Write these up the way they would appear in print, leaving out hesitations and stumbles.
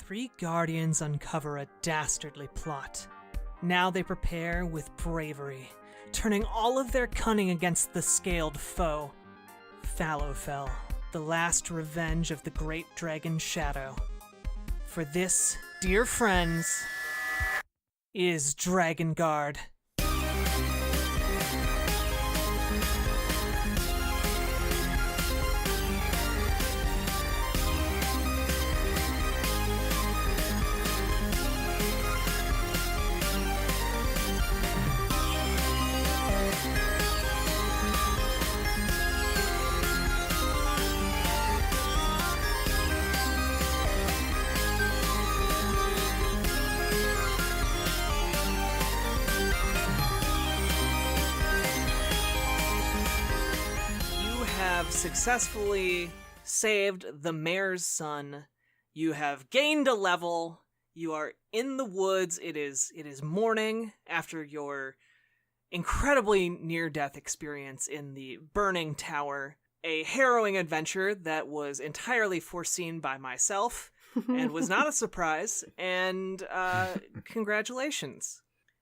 Three guardians uncover a dastardly plot. Now they prepare with bravery, turning all of their cunning against the scaled foe. Fallowfell, the last revenge of the great dragon Shadow. For this, dear friends, is Dragonguard. Successfully saved the mayor's son. You have gained a level. You are in the woods. It is morning after your incredibly near-death experience in the burning tower. A harrowing adventure that was entirely foreseen by myself and was not a surprise. And congratulations.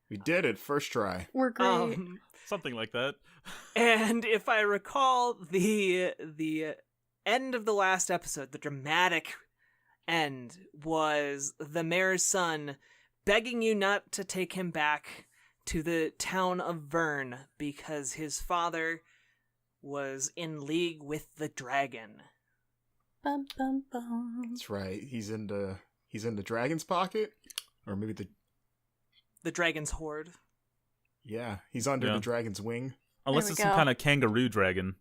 We did it, first try. We're great. Something like that. And if I recall, the end of the last episode, the dramatic end, was the mayor's son begging you not to take him back to the town of Vern because his father was in league with the dragon. Bum, bum, bum. That's right. He's in the dragon's pocket, or maybe the dragon's hoard. Yeah, he's under the dragon's wing. Unless it's some kind of kangaroo dragon.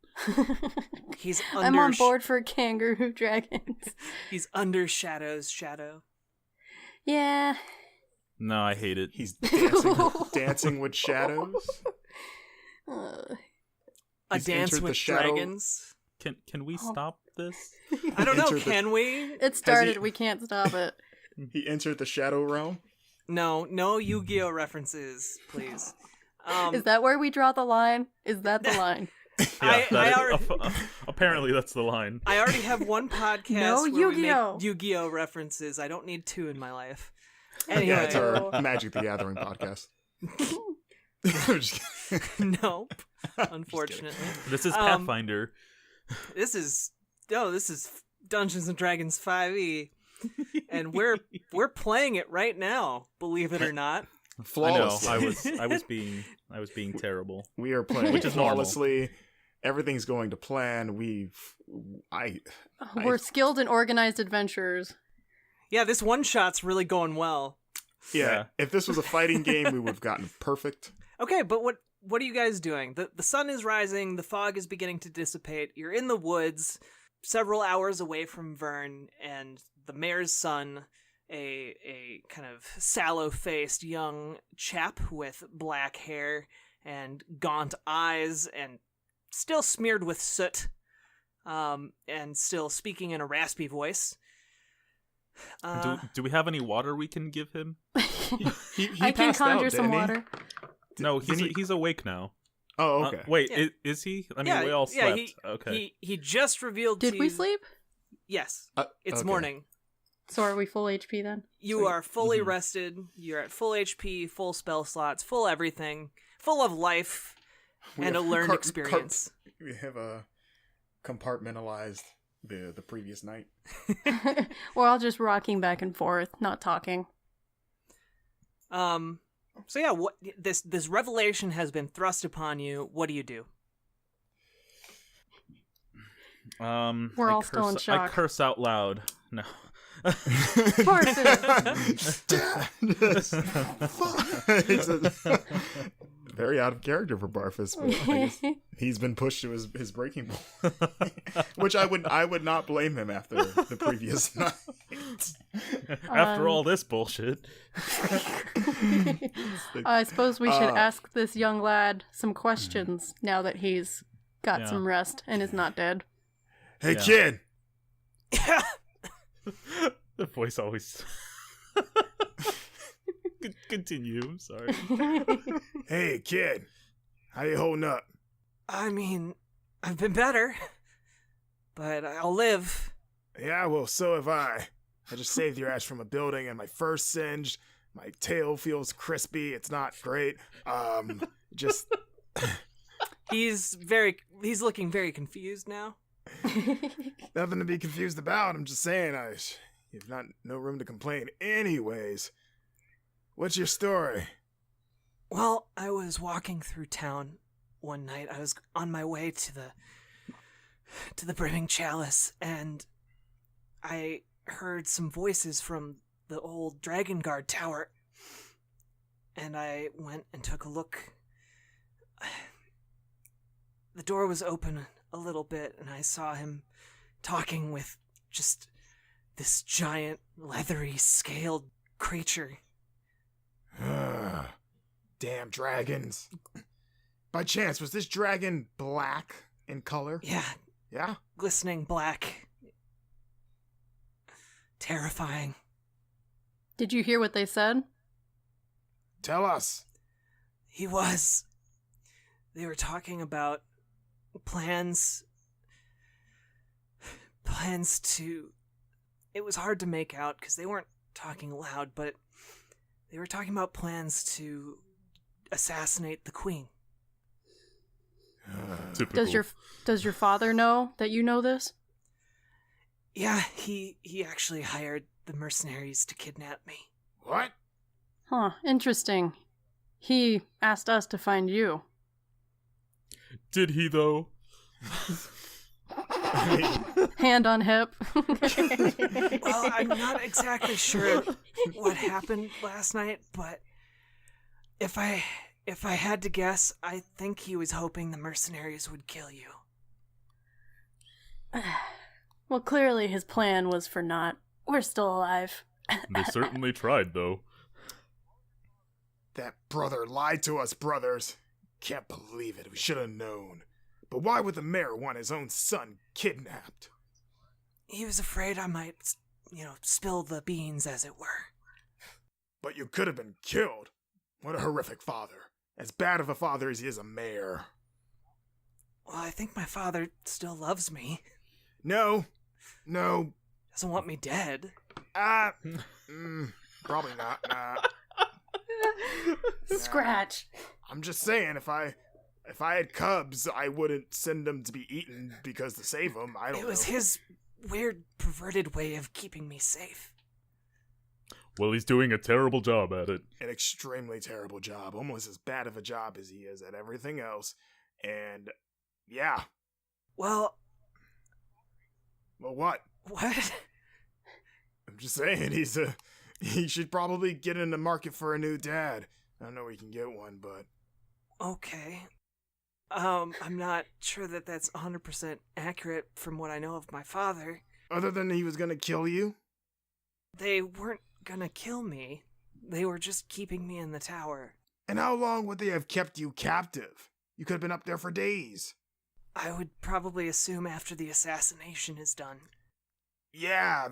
He's under I'm on board for kangaroo dragons. He's under Shadow's shadow. Yeah. No, I hate it. He's dancing with shadows. A dance with dragons. Can we stop this? I don't know. Can we? It started. We can't stop it. He entered the shadow realm. No Yu-Gi-Oh references, please. Is that where we draw the line? Is that the line? Yeah, apparently that's the line. I already have one podcast No where Yu-Gi-Oh. we make Yu-Gi-Oh references. I don't need two in my life. Anyway. Yeah, it's our Magic the Gathering podcast. Nope. Unfortunately. This is Pathfinder. This is Dungeons and Dragons 5e. And we're playing it right now, believe it or not. Flawlessly. I was being terrible. We are playing which is flawlessly. Normal. Everything's going to plan. We're skilled and organized adventurers. Yeah, this one shot's really going well. Yeah. If this was a fighting game, we would have gotten perfect. Okay, but what are you guys doing? The sun is rising, the fog is beginning to dissipate. You're in the woods, several hours away from Vern, and the mayor's son, a kind of sallow-faced young chap with black hair and gaunt eyes and still smeared with soot, and still speaking in a raspy voice. Do we have any water we can give him? He I can conjure out, some water. No, he's awake now. Oh, okay. Wait, yeah. Is he? I mean, we all slept. Okay. He just revealed Did to we you... sleep? Yes. It's okay. morning. So are we full HP then? You are fully rested. You're at full HP, full spell slots, full everything, full of life, and a learned experience. We have compartmentalized the previous night. We're all just rocking back and forth, not talking. So yeah, what this revelation has been thrust upon you. What do you do? We're all still in shock. I curse out loud. No. Very out of character for Barfus, but I guess he's been pushed to his breaking point. Which I would not blame him after the previous night. After all this bullshit. I suppose we should ask this young lad some questions now that he's got some rest and is not dead. Hey, kid! The voice always... Continue, I'm sorry. Hey, kid. How you holding up? I mean, I've been better, but I'll live. Yeah, well, so have I. I just saved your ass from a building and my fur's singed. My tail feels crispy. It's not great. Just... He's looking very confused now. Nothing to be confused about. I'm just saying, you've not no room to complain. Anyways, what's your story? Well, I was walking through town one night. I was on my way to the Brimming Chalice, and I heard some voices from the old Dragonguard tower. And I went and took a look. The door was open a little bit, and I saw him talking with just this giant, leathery, scaled creature. Damn dragons. By chance, was this dragon black in color? Yeah. Yeah? Glistening black. Terrifying. Did you hear what they said? Tell us. They were talking about plans to... It was hard to make out because they weren't talking loud, but they were talking about plans to assassinate the queen. Typical. Does your father know that you know this? Yeah, he actually hired the mercenaries to kidnap me. What? Huh, interesting. He asked us to find you. Did he, though? Hand on hip. Well, I'm not exactly sure what happened last night, but if I had to guess, I think he was hoping the mercenaries would kill you. Well, clearly his plan was for naught. We're still alive. They certainly tried, though. That brother lied to us, brothers. Can't believe it. We should have known. But why would the mayor want his own son kidnapped? He was afraid I might, spill the beans, as it were. But you could have been killed. What a horrific father. As bad of a father as he is a mayor. Well, I think my father still loves me. No. Doesn't want me dead. Probably not. Nah. Scratch. I'm just saying, if I had cubs, I wouldn't send them to be eaten because to save them. I don't know. It was his weird, perverted way of keeping me safe. Well, he's doing a terrible job at it. An extremely terrible job. Almost as bad of a job as he is at everything else. And, yeah. Well, what? What? I'm just saying, he should probably get in the market for a new dad. I don't know where he can get one, but... Okay. I'm not sure that that's 100% accurate from what I know of my father. Other than he was gonna kill you? They weren't gonna kill me. They were just keeping me in the tower. And how long would they have kept you captive? You could have been up there for days. I would probably assume after the assassination is done. Yeah,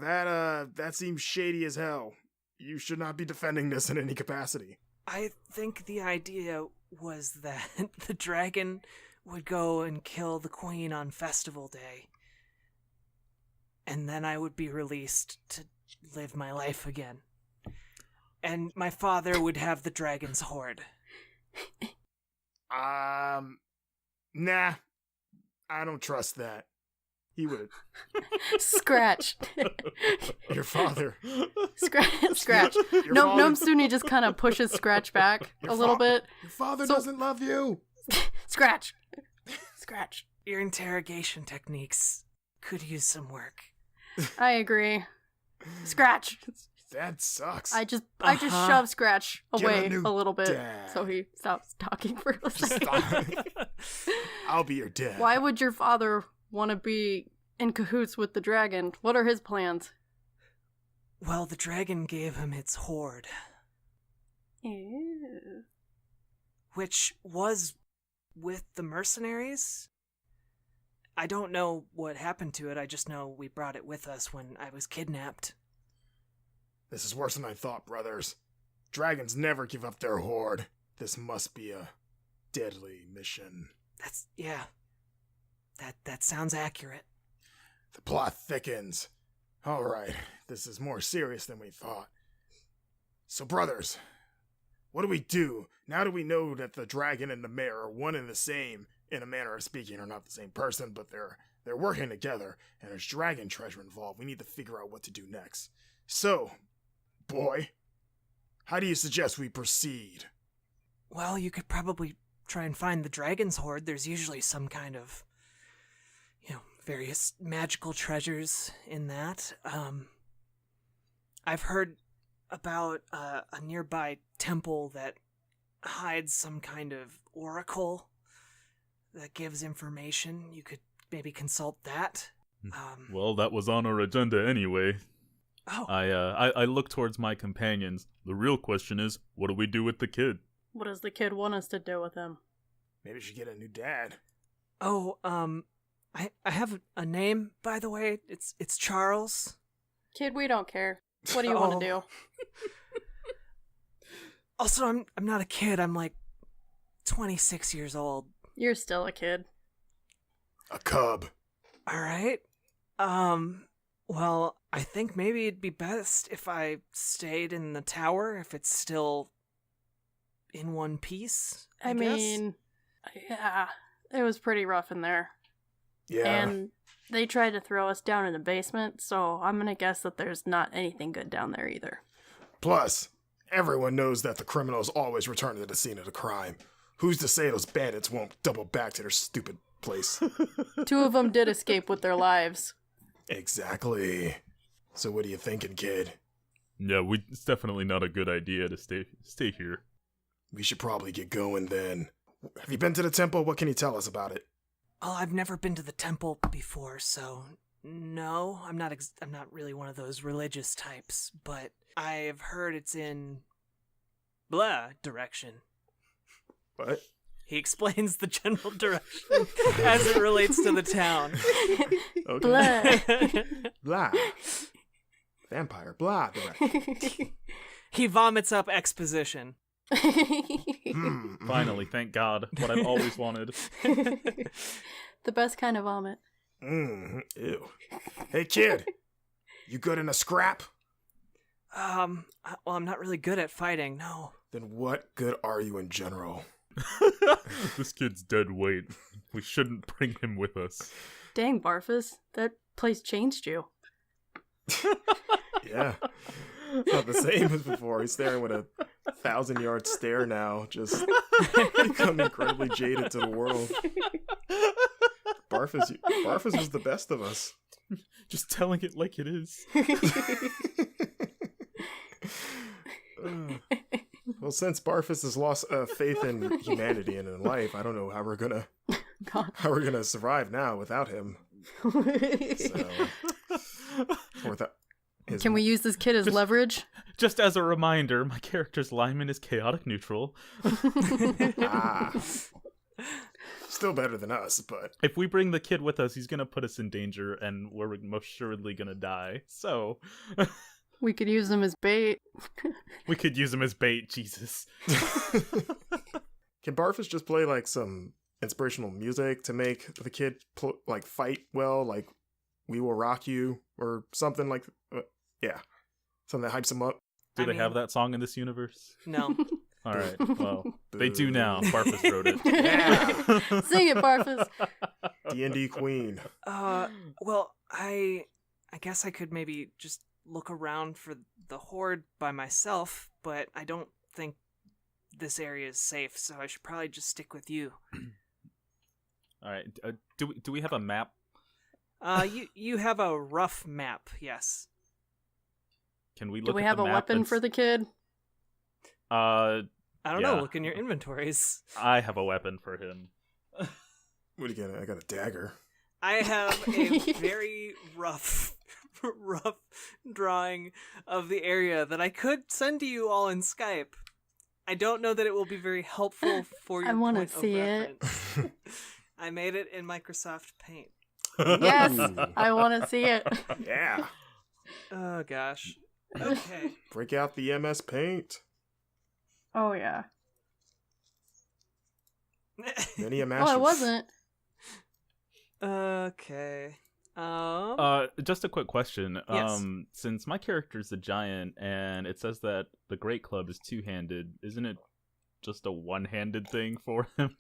that seems shady as hell. You should not be defending this in any capacity. I think the idea was that the dragon would go and kill the queen on festival day. And then I would be released to live my life again. And my father would have the dragon's hoard. Nah. I don't trust that. He would. Scratch. Your father. Scratch. Your No, father- Suni just kind of pushes Scratch back a little bit. Your father So- doesn't love you. Scratch. Your interrogation techniques could use some work. I agree. Scratch. That sucks. I just Uh-huh. shove Scratch Get a away new a little bit dad. so he stops talking for a Just second. stop. I'll be your dad. Why would your father want to be in cahoots with the dragon? What are his plans? Well, the dragon gave him its hoard, Ew. which was with the mercenaries. I don't know what happened to it. I just know we brought it with us when I was kidnapped. This is worse than I thought, brothers. Dragons never give up their hoard. This must be a deadly mission. Yeah. That sounds accurate. The plot thickens. All right, this is more serious than we thought. So, brothers, what do we do now that we know that the dragon and the mayor are one and the same, in a manner of speaking, are not the same person, but they're working together, and there's dragon treasure involved. We need to figure out what to do next. So, boy, how do you suggest we proceed? Well, you could probably try and find the dragon's hoard. There's usually some kind of, various magical treasures in that. I've heard about a nearby temple that hides some kind of oracle that gives information. You could maybe consult that. Well, that was on our agenda anyway. Oh. I look towards my companions. The real question is, what do we do with the kid? What does the kid want us to do with him? Maybe we should get a new dad. Oh, I have a name, by the way. It's Charles. Kid, we don't care. What do you want to do? Also, I'm not a kid. I'm like 26 years old. You're still a kid. A cub. All right. Well, I think maybe it'd be best if I stayed in the tower if it's still in one piece. I guess. Mean, yeah, it was pretty rough in there. Yeah. And they tried to throw us down in the basement, so I'm gonna guess that there's not anything good down there either. Plus, everyone knows that the criminals always return to the scene of the crime. Who's to say those bandits won't double back to their stupid place? 2 of them did escape with their lives. Exactly. So what are you thinking, kid? Yeah, it's definitely not a good idea to stay here. We should probably get going then. Have you been to the temple? What can you tell us about it? Oh, I've never been to the temple before, so no, I'm not really one of those religious types, but I've heard it's in blah direction. What? He explains the general direction as it relates to the town. Okay. Blah. Vampire. Blah. Direction. He vomits up exposition. Finally, thank God. What I've always wanted. The best kind of vomit. Ew. Hey, kid. You good in a scrap? Well, I'm not really good at fighting, no. Then what good are you in general? This kid's dead weight. We shouldn't bring him with us. Dang, Barfus, that place changed you. Yeah. It's not the same as before. He's staring with a 1,000-yard stare now, just become incredibly jaded to the world. Barfus was the best of us. Just telling it like it is. Well, since Barfus has lost faith in humanity and in life, I don't know how we're gonna survive now without him. Can we use this kid as leverage? Just as a reminder, my character's lineman is chaotic neutral. Still better than us, but if we bring the kid with us, he's gonna put us in danger, and we're most assuredly gonna die. So we could use him as bait. We could use him as bait, Jesus. Can Barfus just play like some inspirational music to make the kid fight well, like "We Will Rock You" or something like? Yeah, something that hypes him up. Do they have that song in this universe? No. All right. Well, they do now. Barfus wrote it. Yeah. Sing it, Barfus. D&D Queen. Well, I guess I could maybe just look around for the horde by myself, but I don't think this area is safe, so I should probably just stick with you. All right. Do we have a map? You have a rough map, yes. Can we look? Do we at have the a map weapon for the kid? I don't know. Look in your inventories. I have a weapon for him. What do you get? I got a dagger. I have a very rough drawing of the area that I could send to you all in Skype. I don't know that it will be very helpful for your point of see reference. It. I made it in Microsoft Paint. Yes, I want to see it. Yeah. Oh gosh. Okay. Break out the MS Paint. Oh yeah. Many a Oh, I wasn't. Okay. Just a quick question. Yes. Since my character's a giant and it says that the Great Club is two-handed, isn't it just a one-handed thing for him?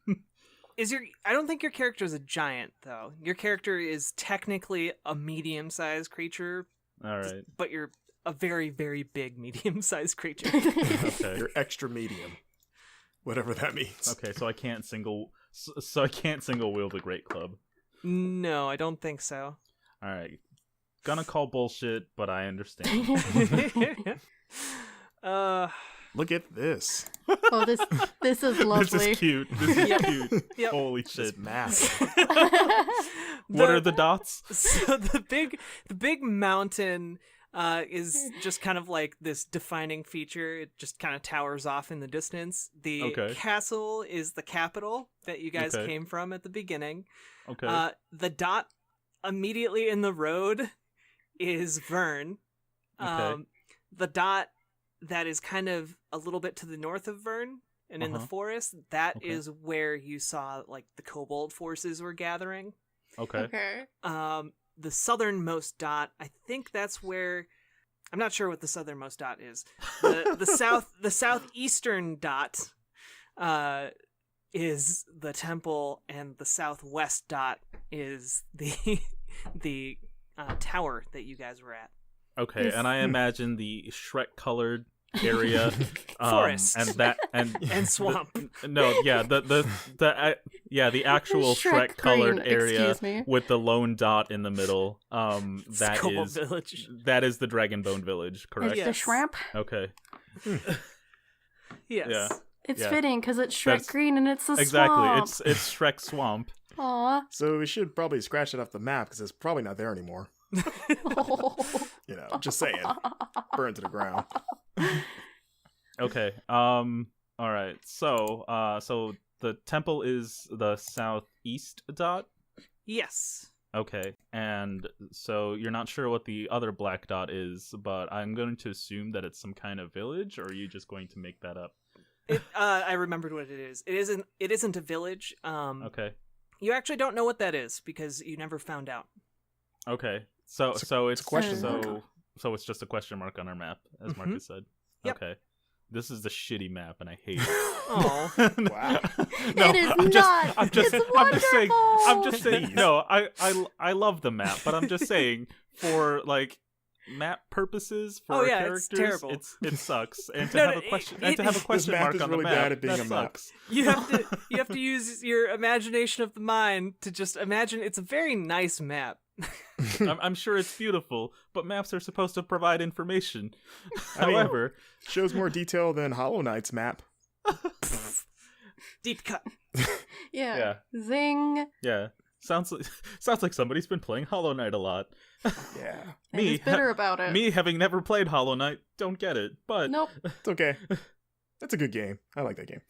I don't think your character is a giant, though. Your character is technically a medium-sized creature. All right. But you're a very, very big medium-sized creature. Okay. You're extra medium. Whatever that means. Okay, so I can't single wield the Great Club. No, I don't think so. All right. Gonna call bullshit, but I understand. Look at this. Oh, this is lovely. This is cute. This is cute. Yep. Holy This shit. mass. What are the dots? So the big mountain is just kind of like this defining feature. It just kind of towers off in the distance. The castle is the capital that you guys came from at the beginning. Okay. The dot immediately in the road is Vern. Okay. The dot that is kind of a little bit to the north of Vern and in the forest, that is where you saw like the kobold forces were gathering. Okay. The southernmost dot, I think that's where, I'm not sure what the southernmost dot is. The southeastern dot is the temple, and the southwest dot is the tower that you guys were at. Okay, and I imagine the Shrek-colored area, forest, and swamp. The actual Shrek Shrek-colored green, area excuse me. with the lone dot in the middle. Kobold Village. That is the Dragonbone Village, correct? It's the shrimp. Okay. Yes. Yeah. It's Yeah. fitting because it's Shrek That's- green and it's the Exactly. swamp. It's Shrek Swamp. Aw. So we should probably scratch it off the map because it's probably not there anymore. You know, just saying. Burn to the ground. Okay. All right. So the temple is the southeast dot. Yes. Okay. And so you're not sure what the other black dot is, but I'm going to assume that it's some kind of village, or are you just going to make that up? I remembered what it is. It isn't a village. Okay. You actually don't know what that is because you never found out. Okay. So it's a question mark. So it's just a question mark on our map, as Marcus said. Yep. Okay. This is the shitty map, and I hate it. Oh. Wow. It is not. I'm just saying. Please. No, I love the map, but I'm just saying for like map purposes for Oh, our yeah, characters, it's terrible. it sucks. And to No, have no, a question it- have a question map mark is on really the map, bad at being that a map. sucks. You have to use your imagination of the mind to just imagine. It's a very nice map. I'm sure it's beautiful, but maps are supposed to provide information. I mean- However, Shows more detail than Hollow Knight's map. Deep cut. Yeah. Zing. yeah, sounds like somebody's been playing Hollow Knight a lot. Yeah. And he's bitter about it. Me having never played Hollow Knight, don't get it. But Nope. It's okay. That's a good game. I like that game.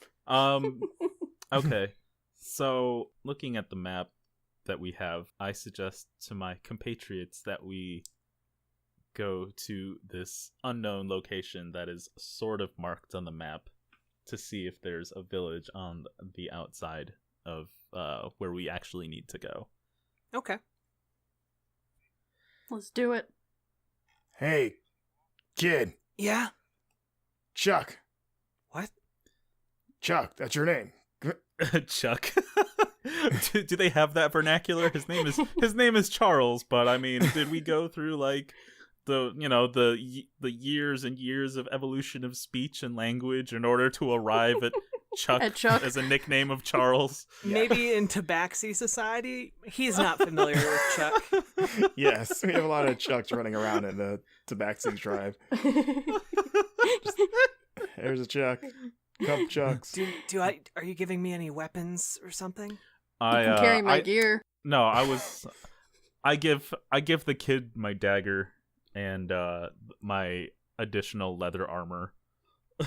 Okay. So, looking at the map that we have, I suggest to my compatriots that we go to this unknown location that is sort of marked on the map to see if there's a village on the outside of where we actually need to go. Okay. Let's do it. Hey, kid. Yeah. Chuck. What? Chuck, that's your name. Chuck. do they have that vernacular? His name is Charles, but I mean, did we go through like the years and years of evolution of speech and language in order to arrive at Chuck, as a nickname of Charles? Maybe in Tabaxi society, he's not familiar with Chuck. Yes, we have a lot of Chucks running around in the Tabaxi tribe. There's a Chuck. Couple Chucks. Are you giving me any weapons or something? I can carry my gear. No, I give the kid my dagger and my additional leather armor.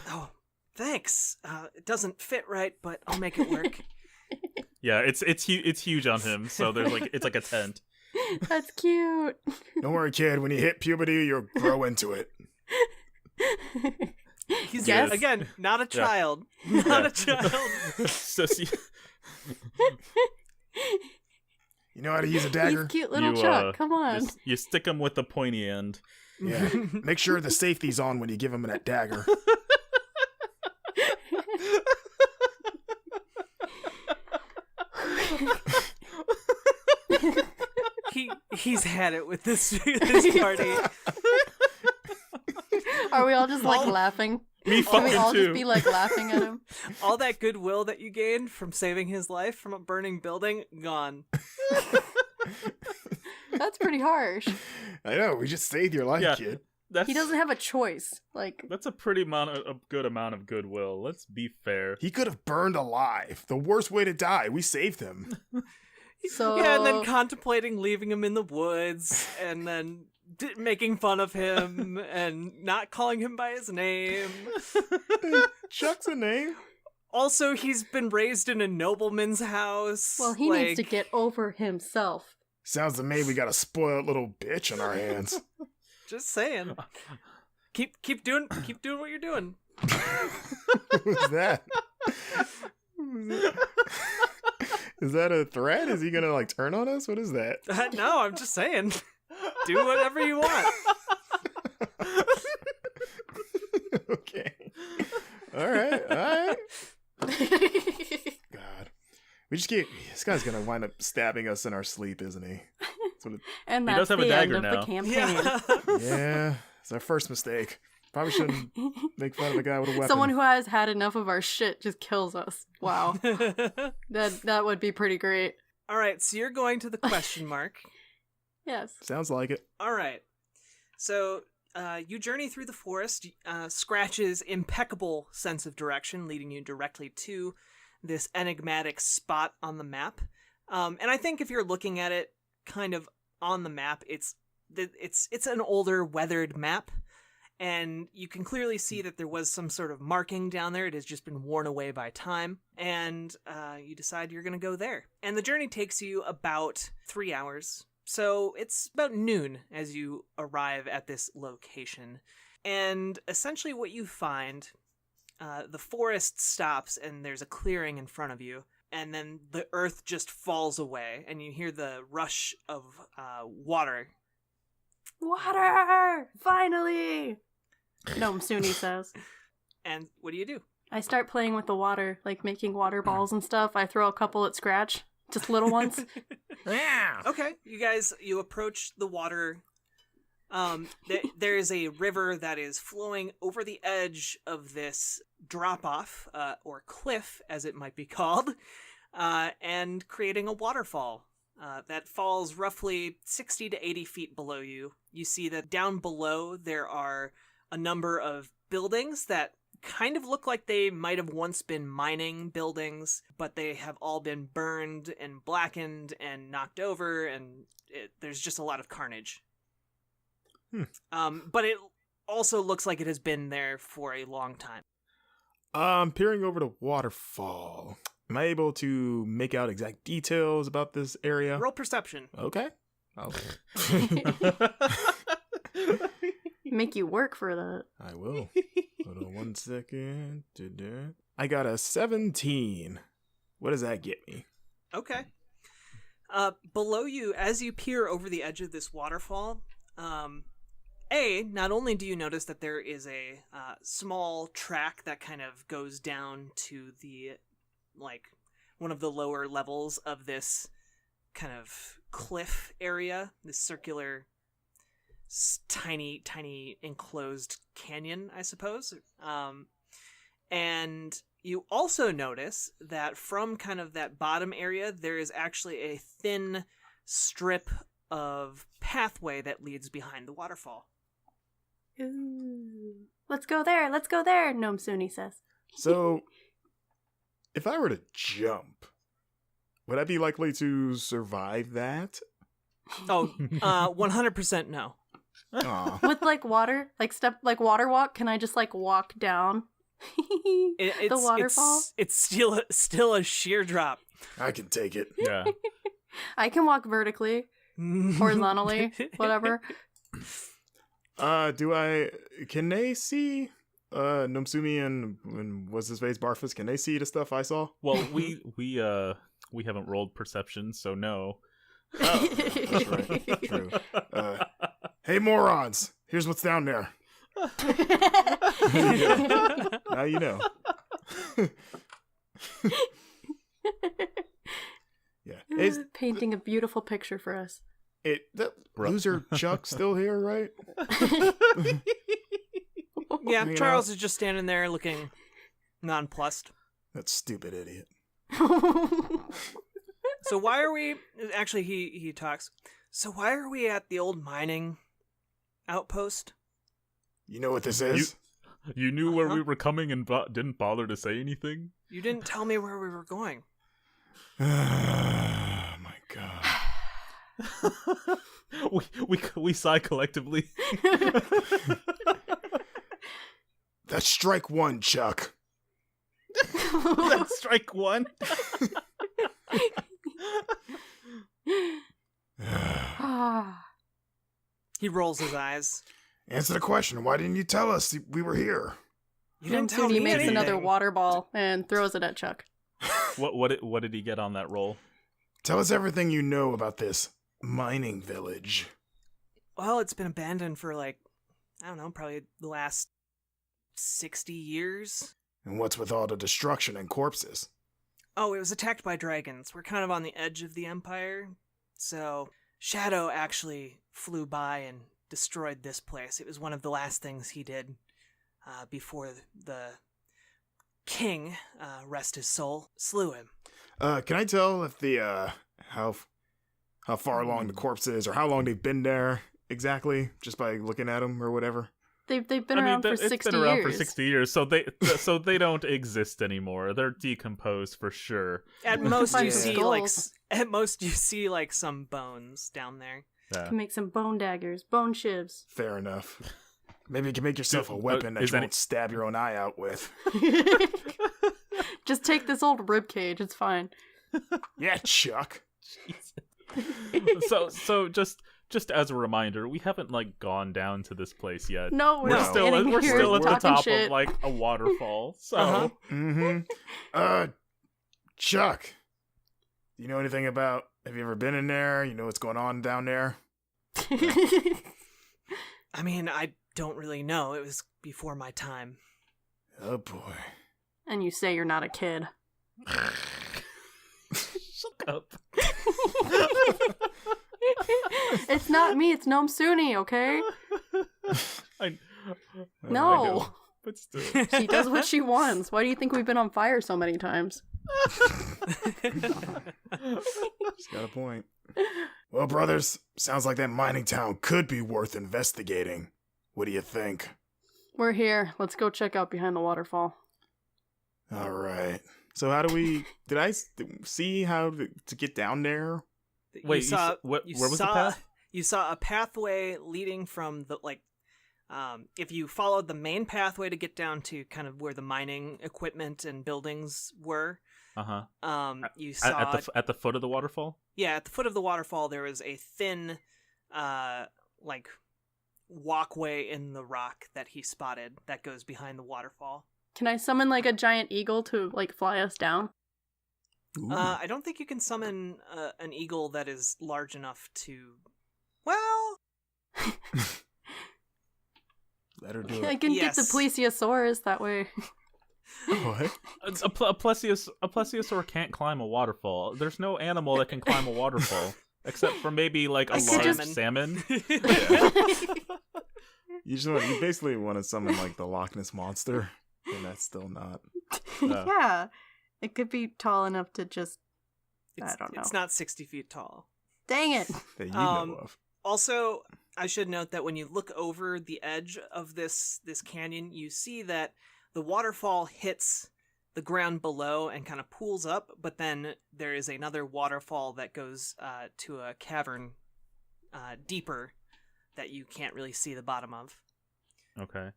Oh, thanks. It doesn't fit right, but I'll make it work. Yeah, it's huge on him, so there's it's like a tent. That's cute. Don't worry, kid. When you hit puberty, you'll grow into it. He's Yes. again not a child. Not a child. So You know how to use a dagger? He's cute little Chuck. Come on. You stick him with the pointy end. Yeah. Make sure the safety's on when you give him that dagger. He's had it with this party. Are we all just like laughing? Me Can we fucking all too. just be like laughing at him? All that goodwill that you gained from saving his life from a burning building, gone. That's pretty harsh. I know, we just saved your life, Yeah. kid. He doesn't have a choice. Like, That's a pretty good amount of goodwill. Let's be fair. He could have burned alive. The worst way to die. We saved him. so Yeah, and then contemplating leaving him in the woods, and then making fun of him, and not calling him by his name. Chuck's a name. Also, he's been raised in a nobleman's house. well, he needs to get over himself. Sounds to me we got a spoiled little bitch on our hands. Just saying. Keep doing what you're doing. Who's that? Is that a threat? Is he gonna like turn on us? What is that? No, I'm just saying. Do whatever you want. Okay. All right. God. This guy's gonna wind up stabbing us in our sleep, isn't he? And He that's does have the a dagger end of now. the campaign. Yeah. Yeah, it's our first mistake. Probably shouldn't make fun of a guy with a weapon. Someone who has had enough of our shit just kills us. Wow. That would be pretty great. All right, so you're going to the question mark. Yes. Sounds like it. All right. So you journey through the forest. Scratch's impeccable sense of direction leading you directly to this enigmatic spot on the map. And I think if you're looking at it kind of on the map, it's an older, weathered map. And you can clearly see that there was some sort of marking down there. It has just been worn away by time. And you decide you're going to go there. And the journey takes you about 3 hours. So it's about noon as you arrive at this location. And essentially what you find, the forest stops and there's a clearing in front of you. And then the earth just falls away. And you hear the rush of water. Water! Finally! Gnome Suni says. And what do? I start playing with the water, like making water balls and stuff. I throw a couple at Scratch. Just little ones. Yeah. Okay, you approach the water. There is a river that is flowing over the edge of this drop-off, or cliff, as it might be called, and creating a waterfall that falls roughly 60 to 80 feet below you. You see that down below there are a number of buildings that kind of look like they might have once been mining buildings, but they have all been burned and blackened and knocked over, and there's just a lot of carnage. But it also looks like it has been there for a long time. Peering over the waterfall. Am I able to make out exact details about this area? Roll perception. Okay. Make you work for that. I will. Hold on 1 second. I got a 17. What does that get me? Okay. Below you, as you peer over the edge of this waterfall, not only do you notice that there is a small track that kind of goes down to the, like, one of the lower levels of this kind of cliff area, this circular, tiny enclosed canyon, I suppose. And you also notice that from kind of that bottom area, there is actually a thin strip of pathway that leads behind the waterfall. Ooh. Let's go there, Gnome Suni says. So, if I were to jump, would I be likely to survive that? Oh, 100% no. Aw. With like water, like water walk, can I just like walk down It's, the waterfall? It's still a sheer drop. I can take it. Yeah. I can walk vertically, horizontally, whatever. Can they see Nomsumi and what's his face, Barfus? Can they see the stuff I saw? Well, we haven't rolled perception, so no. Oh, that's right. True. Hey, morons! Here's what's down there. Now you know. Yeah. Is Painting a beautiful picture for us. that loser Chuck still here, right? Yeah, Hanging Charles out? is just standing there looking nonplussed. That stupid idiot. So why are we... Actually, he talks. So why are we at the old mining outpost? You know what this is? You knew where we were coming and didn't bother to say anything? You didn't tell me where we were going. Oh my god. we sigh collectively. That's strike one, Chuck. That's strike one. He rolls his eyes. Answer the question. Why didn't you tell us we were here? You didn't tell He me makes anything. another water ball and throws it at Chuck. What did he get on that roll? Tell us everything you know about this mining village. Well, it's been abandoned for I don't know, probably the last 60 years. And what's with all the destruction and corpses? Oh, it was attacked by dragons. We're kind of on the edge of the empire. So, Shadow actually flew by and destroyed this place. It was one of the last things he did before the king, rest his soul, slew him. Can I tell if the how far along the corpse is, or how long they've been there exactly, just by looking at them or whatever? They've been around for 60 years. It's been around for 60 years, so they don't exist anymore. They're decomposed for sure. At most you Skulls. see some bones down there. Yeah. Can make some bone daggers, bone shivs. Fair enough. Maybe you can make yourself a weapon that you won't stab your own eye out with. Just take this old rib cage. It's fine. Yeah, Chuck. So just as a reminder, we haven't gone down to this place yet. No, We're still at the top shit. of a waterfall. So Chuck, do you know anything about? Have you ever been in there? You know what's going on down there? I mean, I don't really know. It was before my time. Oh boy. And you say you're not a kid. Shut up. It's not me, it's Gnome Suni, okay? I No. know, but still. She does what she wants. Why do you think we've been on fire so many times? She's got a point. Well, brothers, sounds like that mining town could be worth investigating. What do you think? We're here. Let's go check out behind the waterfall. All right. So how do we... Did I see how to get down there? Wait, where was the path? You saw a pathway leading from the, if you followed the main pathway to get down to kind of where the mining equipment and buildings were. You saw at the foot of the waterfall. Yeah, at the foot of the waterfall, there was a thin, walkway in the rock that he spotted that goes behind the waterfall. Can I summon a giant eagle to fly us down? I don't think you can summon an eagle that is large enough to. Well, let her do it. I can get the plesiosaurus that way. What? A plesiosaur can't climb a waterfall. There's no animal that can climb a waterfall except for maybe a large salmon. You basically want to summon the Loch Ness monster, and that's still not. Yeah, it could be tall enough to just. I don't know. It's not 60 feet tall. Dang it! That you know of. Also, I should note that when you look over the edge of this canyon, you see that the waterfall hits the ground below and kind of pools up, but then there is another waterfall that goes to a cavern deeper that you can't really see the bottom of. Okay.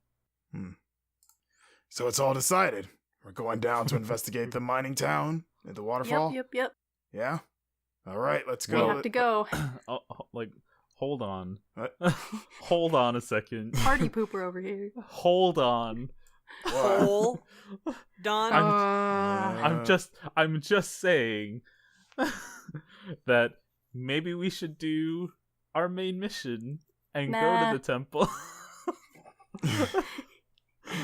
So it's all decided. We're going down to investigate the mining town at the waterfall? Yep. Yeah? All right, let's go. We have to go. Hold on. What? Hold on a second. Party pooper over here. Hold on. Hold on. I'm just saying that maybe we should do our main mission and go Nah. to the temple.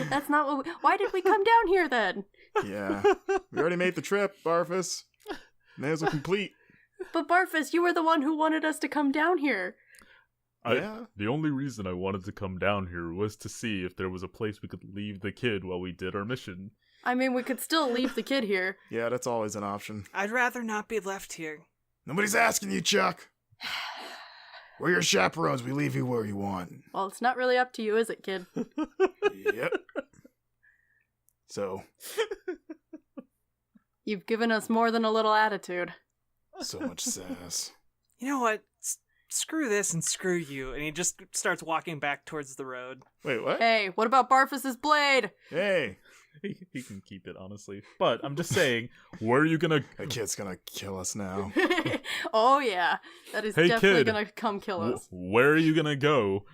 That's not what why did we come down here then? Yeah. We already made the trip, Barfus. May as well complete. But Barfus, you were the one who wanted us to come down here. Yeah. The only reason I wanted to come down here was to see if there was a place we could leave the kid while we did our mission. I mean, we could still leave the kid here. Yeah, that's always an option. I'd rather not be left here. Nobody's asking you, Chuck. We're your chaperones. We leave you where you want. Well, it's not really up to you, is it, kid? Yep. So, You've given us more than a little attitude. so much sass. You know what? Screw this and screw you. And he just starts walking back towards the road. Wait, what? Hey, what about Barfus's blade? Hey, He can keep it, honestly. But I'm just saying, where are you gonna... that kid's gonna kill us now. Oh, yeah. That is Hey, definitely kid. gonna come kill us. Where are you gonna go?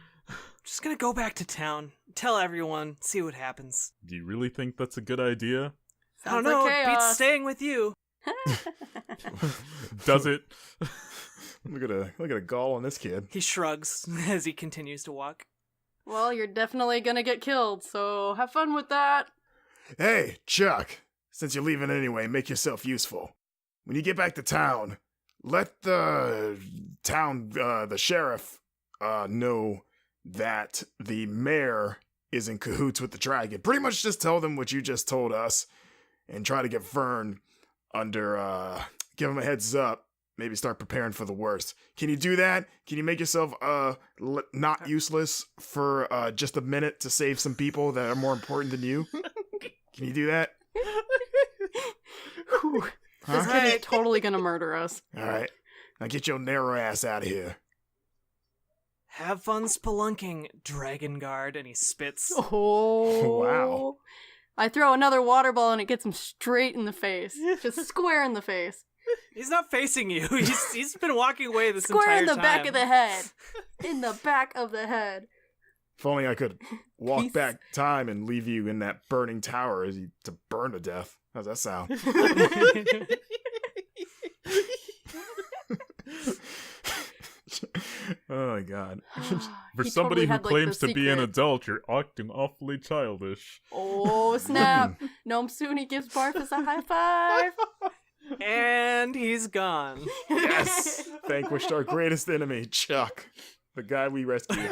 Just gonna go back to town. Tell everyone. See what happens. Do you really think that's a good idea? I don't Sounds know. like It beats chaos. staying with you. Does it? Look at a gall on this kid. He shrugs as he continues to walk. Well, you're definitely gonna get killed, so have fun with that. Hey, Chuck. Since you're leaving anyway, make yourself useful. When you get back to town, let the sheriff, know that the mayor is in cahoots with the dragon. Pretty much just tell them what you just told us and try to get Vern under, give him a heads up. Maybe start preparing for the worst. Can you do that? Can you make yourself, not useless for, just a minute to save some people that are more important than you? Can you do that? Whew. Huh? This kid is totally gonna murder us. Alright. Now get your narrow ass out of here. Have fun spelunking, Dragonguard. And he spits. Oh. Wow. I throw another water ball and it gets him straight in the face. Just square in the face. He's not facing you. He's been walking away this Square entire in the time. back of the head. In the back of the head. If only I could walk Peace. back time and leave you in that burning tower as you to burn to death. How's that sound? Oh my god. For He somebody totally who had, like, claims the to be an secret- adult, you're acting awfully childish. Oh, snap. Gnome Suni gives Barfus a high five. And he's gone. Yes! Vanquished our greatest enemy, Chuck. The guy we rescued.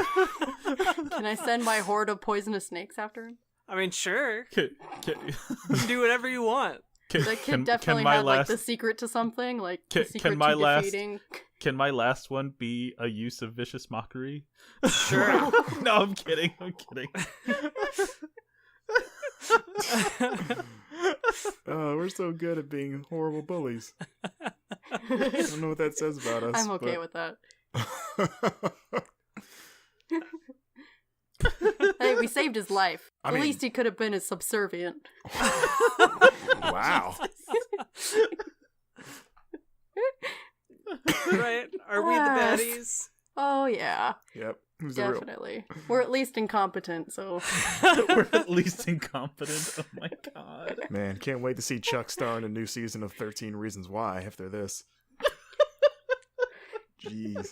Can I send my horde of poisonous snakes after him? I mean, sure. Can, Do whatever you want. That kid definitely had like the secret to something, like the secret to defeating. Can my last one be a use of vicious mockery? Sure. No, I'm kidding. Oh, we're so good at being horrible bullies. I don't know what that says about us. I'm okay with that. Hey, we saved his life. I At mean- least he could have been as subservient. Wow. Right? Are we the Yes. baddies? Oh yeah, Yep. Who's the real? definitely. We're at least incompetent, so We're at least incompetent. Oh my god. Man, can't wait to see Chuck star in a new season of 13 Reasons Why after this. Jeez.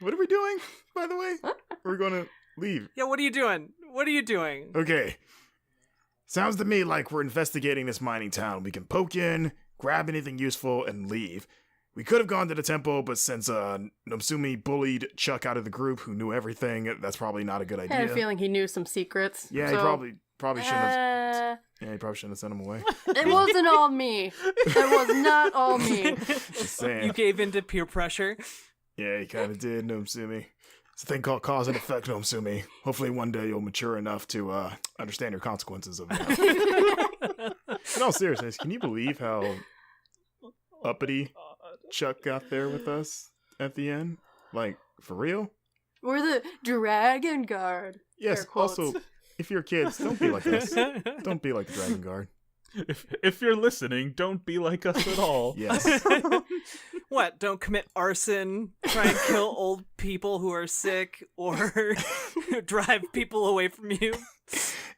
What are we doing, by the way? We're gonna leave. Yeah, what are you doing? What are you doing? Okay. Sounds to me like we're investigating this mining town. We can poke in, grab anything useful, and leave. We could have gone to the temple, but since Nomsumi bullied Chuck out of the group who knew everything, that's probably not a good I idea. had a feling he knew some secrets. Yeah, so, he probably shouldn't have. uh, Yeah, he probably shouldn't have sent him away. it wasn't all me. It was not all me. Just saying. You gave in to peer pressure. Yeah, he kind of did, Nomsumi. It's a thing called cause and effect, Nomsumi. Hopefully one day you'll mature enough to understand your consequences of that. In all seriousness, can you believe how uppity Chuck got there with us at the end? Like, for real? We're the Dragonguard. Yes, Air quotes. also, if you're kids, don't be like us. Don't be like the Dragonguard. If you're listening, don't be like us at all. Yes. What? Don't commit arson, try and kill old people who are sick, or drive people away from you?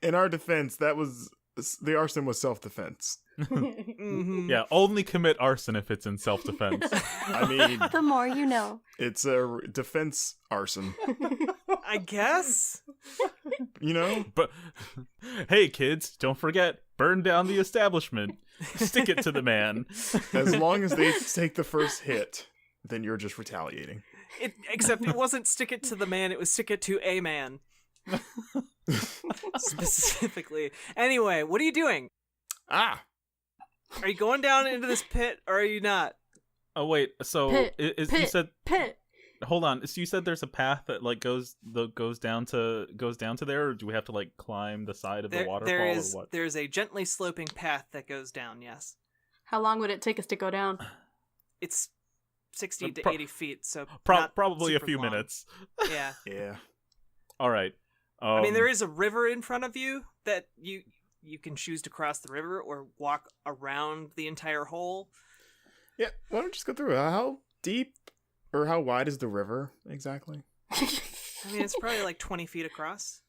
In our defense, the arson was self-defense. Mhm. Yeah, only commit arson if it's in self-defense. I mean, The more you know. it's a defense arson, I guess. you know? But hey, kids, don't forget, burn down the establishment. Stick it to the man. As long as they take the first hit, then you're just retaliating. Except it wasn't stick it to the man, it was stick it to a man. Specifically. Anyway, what are you doing? Ah! Are you going down into this pit or are you not? Oh wait, so Pit, you pit, said pit. hold on. So you said there's a path that like goes down to there, or do we have to like climb the side of the waterfall or what? There's a gently sloping path that goes down, yes. How long would it take us to go down? It's 60 to 80 feet, so Probably a super few long. minutes. Yeah. Yeah. All right. I mean, there is a river in front of you that you can choose to cross the river or walk around the entire hole. Yeah, why don't you just go through it? How deep or how wide is the river exactly? I mean, it's probably like 20 feet across.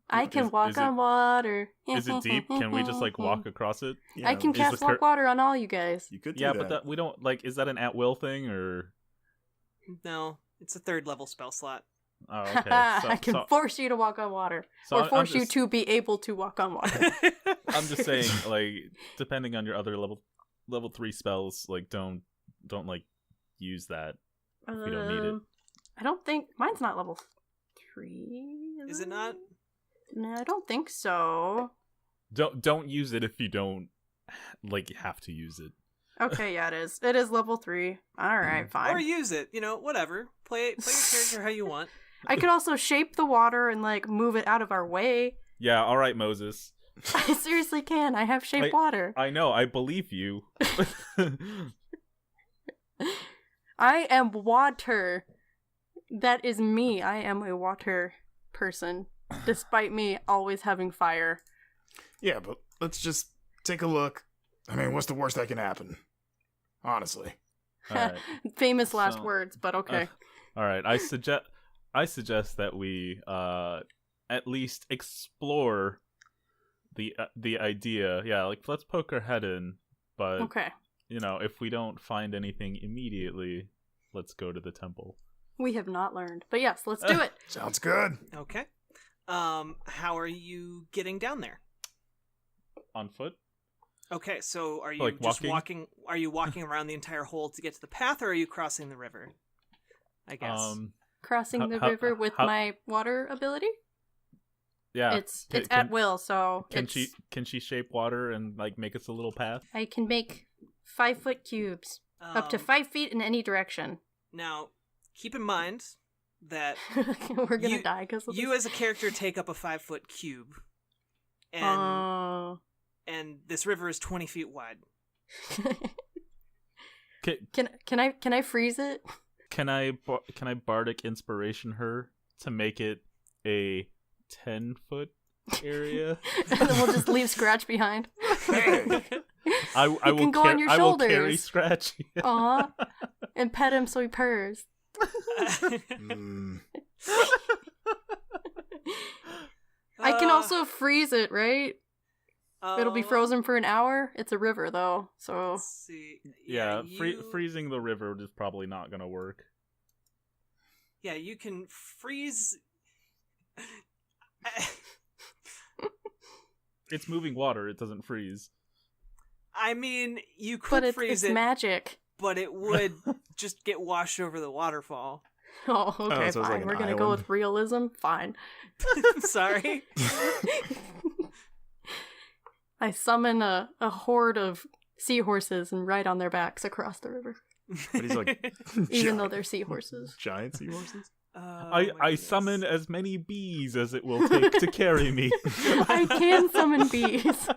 I can Is walk it- on water. Is it deep? Can we just like walk across it? Yeah, I can Is cast the walk water on all you guys. You could do Yeah, that. but that we don't like. Is that an at-will thing or? No, it's a 3rd level spell slot. Oh, okay. I can force you to walk on water. Or I'm force you just- to be able to walk on water. I'm just saying, like, depending on your other level 3 spells, like, don't like use that if you don't need it. I don't think mine's not level 3. Is it not? No, I don't think so. Don't use it if you don't like have to use it. Okay, yeah, it is. It is level 3. All right, fine. Or use it, whatever. Play your character how you want. I could also shape the water and like move it out of our way. Yeah, all right, Moses. I seriously can. I have shaped water. I know. I believe you. I am water. That is me. I am a water person, despite me always having fire. Yeah, but let's just take a look. I mean, what's the worst that can happen? Honestly. All right. Famous last So- words, but okay. All right. I suggest that we at least explore the idea. Yeah, like let's poke our head in, but Okay. if we don't find anything immediately, let's go to the temple. We have not learned. But yes, let's do it. Sounds good. Okay. How are you getting down there? On foot? Okay, so are you Like just walking? Are you walking around the entire hole to get to the path, or are you crossing the river? I guess. Crossing the how- river with how- my water ability? Yeah. It's at will, so Can she shape water and like make us a little path? I can make 5-foot cubes. Up to 5 feet in any direction. Now, keep in mind that We're gonna die because of you this. as a character take up a 5-foot cube, and Oh. and this river is 20 feet wide. Can I freeze it? Can I bardic inspiration her to make it a 10-foot area? And then we'll just leave Scratch behind. I He will can go on your I will carry shoulders. Scratch. Aw. And pet him so he purrs. I can also freeze it, right? It'll be frozen for an hour. It's a river, though, so... Let's see. Yeah, you- freezing the river is probably not gonna work. Yeah, you can freeze. It's moving water; it doesn't freeze. I mean, you could But freeze it's it, magic. but it would just get washed over the waterfall. Oh, okay, so it's fine. like an We're gonna go island. with realism. Fine. Sorry. I summon a horde of seahorses and ride on their backs across the river. But he's like, Even though they're seahorses. giant seahorses. I summon as many bees as it will take to carry me. I can summon bees.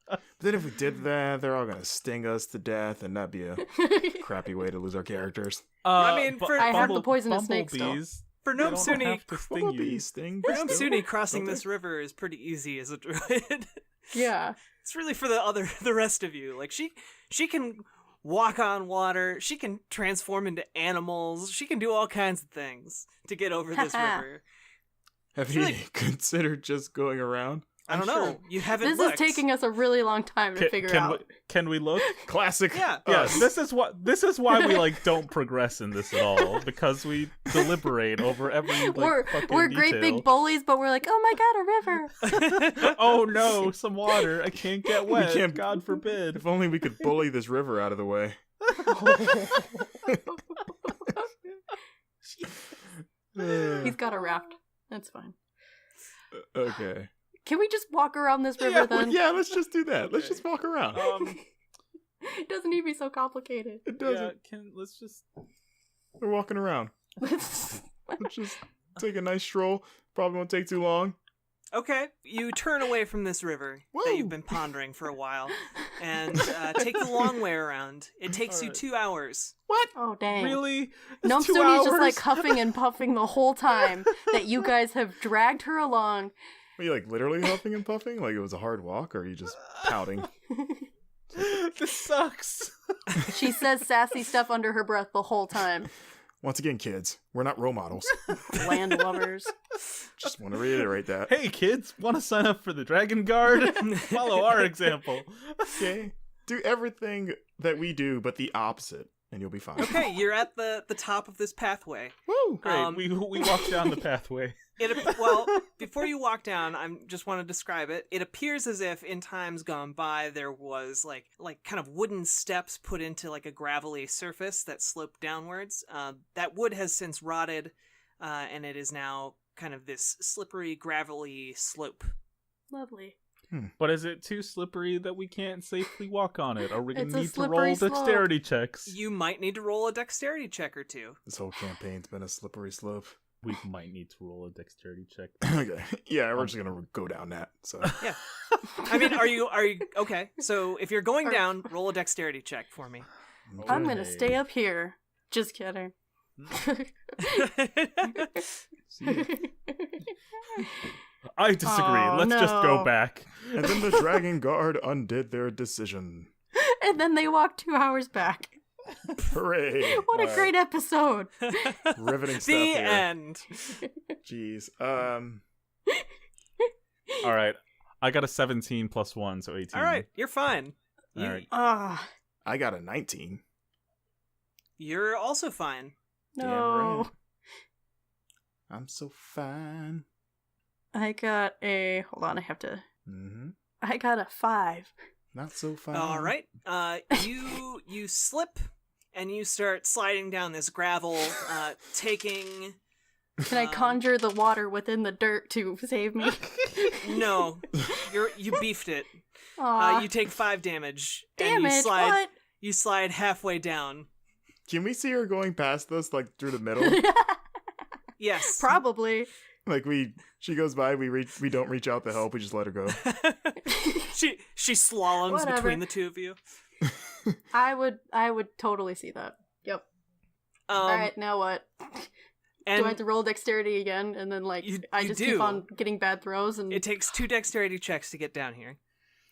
But then if we did that, they're all gonna sting us to death, and that'd be a crappy way to lose our characters. I mean, for- I have the poisonous snake still. bumblebees, For they don't Gnome have to sting you. Bumblebees sting. For Gnome still, Suni, crossing don't this they? river is pretty easy as a druid. Yeah. It's really for the rest of you. Like she can walk on water. She can transform into animals. She can do all kinds of things to get over this river. Have you considered just going around? I don't know. You haven't This looked. is taking us a really long time to figure out. Can we look? Classic. Yeah. us. This is why we like don't progress in this at all, because we deliberate over every like, fucking we're great detail. big bullies, but we're like, oh my god, a river. Oh no, some water. I can't get wet. can't- God forbid. If only we could bully this river out of the way. He's got a raft. That's fine. Okay. Can we just walk around this river then? Yeah, let's just do that. Let's just walk around. It doesn't need to be so complicated. It doesn't. Let's just. We're walking around. Let's just take a nice stroll. Probably won't take too long. Okay, you turn away from this river that Woo. you've been pondering for a while, and take the long way around. It takes you 2 hours. What? Oh dang. Really? Gnome 2 Stoney's just like hours? huffing and puffing the whole time that you guys have dragged her along. Were you like literally huffing and puffing? Like it was a hard walk, or are you just pouting? This sucks. She says sassy stuff under her breath the whole time. Once again, kids, we're not role models. Land lovers. Just want to reiterate that. Hey kids, want to sign up for the Dragonguard? Follow our example. Okay. Do everything that we do, but the opposite, and you'll be fine. Okay, you're at the top of this pathway. Woo! Great. We walk down the pathway. Well, before you walk down, I just want to describe it. It appears as if in times gone by there was like kind of wooden steps put into like a gravelly surface that sloped downwards. That wood has since rotted, and it is now kind of this slippery, gravelly slope. Lovely. But is it too slippery that we can't safely walk on it? Are we going It's to a need to slippery roll slope. dexterity checks? You might need to roll a dexterity check or two. This whole campaign's been a slippery slope. We might need to roll a dexterity check. Okay. Yeah, we're just gonna go down that. So Yeah. I mean, are you okay? So if you're going down, roll a dexterity check for me. I'm gonna Okay. stay up here. Just kidding. I disagree. Oh, Let's just go no. back. And then the Dragon Guard undid their decision. And then they walk 2 hours back. Hooray! What a great episode. Riveting stuff The here. end. Jeez. All right. I got a 17 plus 1, so 18. All right, you're fine. All right. Ah, I got a 19. You're also fine. no. Damn right. I'm so fine. I got a. Hold on, I have to. Mm-hmm. I got a 5. Not so fine. All right. You slip and you start sliding down this gravel, taking. Can I conjure the water within the dirt to save me? No, you beefed it. Aw, You take 5 damage. damn and you it! slide. What? You slide halfway down. Can we see her going past us, like through the middle? Yes. Probably. Like she goes by, we don't reach out to help, we just let her go. she slaloms Whatever. between the two of you. I would totally see that. Yep. All right, now what? And Do I have to roll dexterity again, and then like I you just do. keep on getting bad throws and it takes 2 dexterity checks to get down here.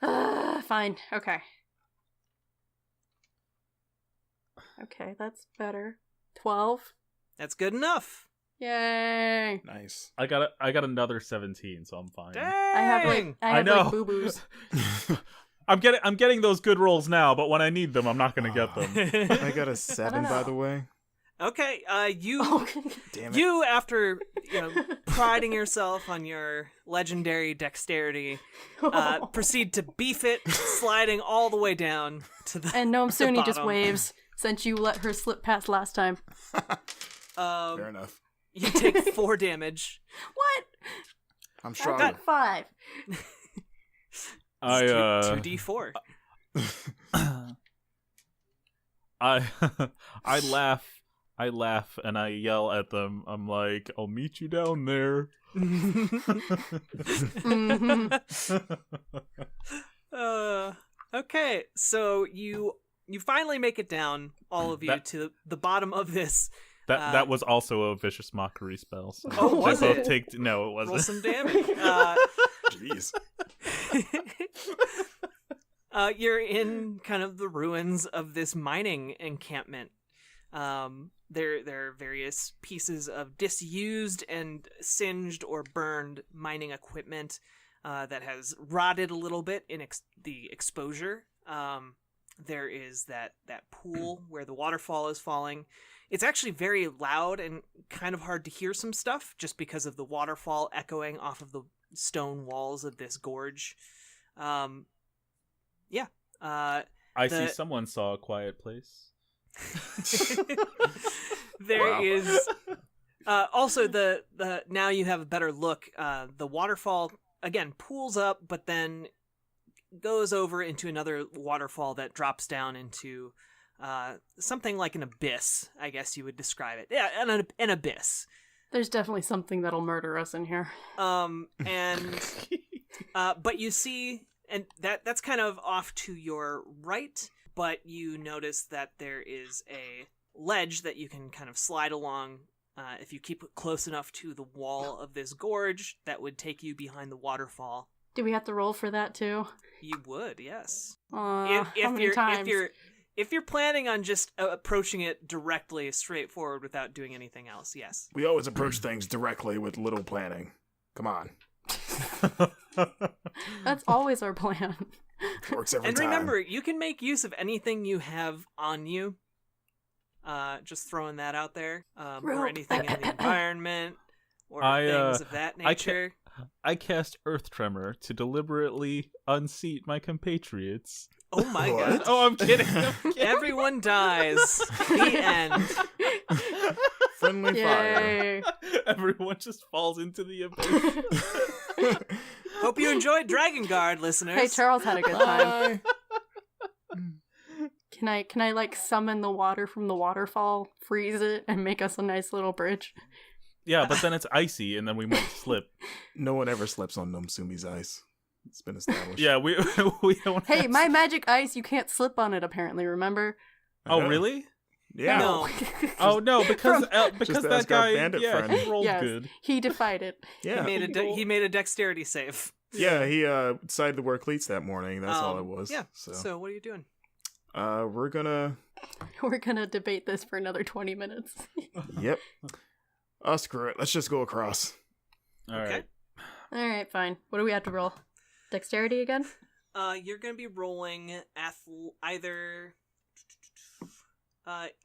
fine. Okay. Okay, that's better. 12. That's good enough. Yay! Nice. I got another 17, so I'm fine. Dang. I have know. like boo boos. I'm getting those good rolls now, but when I need them, I'm not going to get them. I got a 7, by the way. Okay, you Oh, Damn it. you after priding yourself on your legendary dexterity, proceed to beef it, sliding all the way down to the. and Gnome Suni just bottom. waves since you let her slip past last time. Fair enough. You take 4 damage. What? I'm I strong. got 5. I 2d4. I laugh and I yell at them. I'm like, I'll meet you down there. Okay, so you finally make it down, all of you, to the bottom of this. That was also a vicious mockery spell. So Oh, was they both it? take no, it Roll wasn't. some damage. Jeez. You're in kind of the ruins of this mining encampment. There are various pieces of disused and singed or burned mining equipment. that has rotted a little bit in the exposure. There is that pool where the waterfall is falling. It's actually very loud and kind of hard to hear some stuff just because of the waterfall echoing off of the stone walls of this gorge. I see someone saw A Quiet Place. There is also the now you have a better look. The waterfall again pools up, but then goes over into another waterfall that drops down into something like an abyss, I guess you would describe it. Yeah, an abyss. There's definitely something that'll murder us in here. But you see, and that's kind of off to your right, but you notice that there is a ledge that you can kind of slide along. If you keep it close enough to the wall of this gorge, that would take you behind the waterfall. Do we have to roll for that too? You would, yes. How many times? If you're planning on just approaching it directly, straightforward, without doing anything else, yes. We always approach things directly with little planning. Come on. That's always our plan. Works every time. And remember, you can make use of anything you have on you. Just throwing that out there. Or anything in the environment, or things of that nature. I cast Earth Tremor to deliberately unseat my compatriots. Oh my god. Oh, I'm kidding. Everyone dies. The end. Friendly fire. Everyone just falls into the abyss. Hope you enjoyed Dragonguard, listeners. Hey, Charles had a good time. Can I like summon the water from the waterfall, freeze it, and make us a nice little bridge? Yeah, but then it's icy, and then we might slip. No one ever slips on Nomsumi's ice. It's been established. Yeah, we don't. Hey, my magic ice, you can't slip on it. Apparently, remember? Oh, really? Yeah. No. Oh no, because that guy, friend. he rolled yes, good. He defied it. Yeah. He made a dexterity save. Yeah, he decided to wear cleats that morning. That's all it was. Yeah. So what are you doing? we're gonna debate this for another 20 minutes. Yep. Oh, screw it. Let's just go across. All right. All right, fine. What do we have to roll? Dexterity again? You're gonna be rolling either.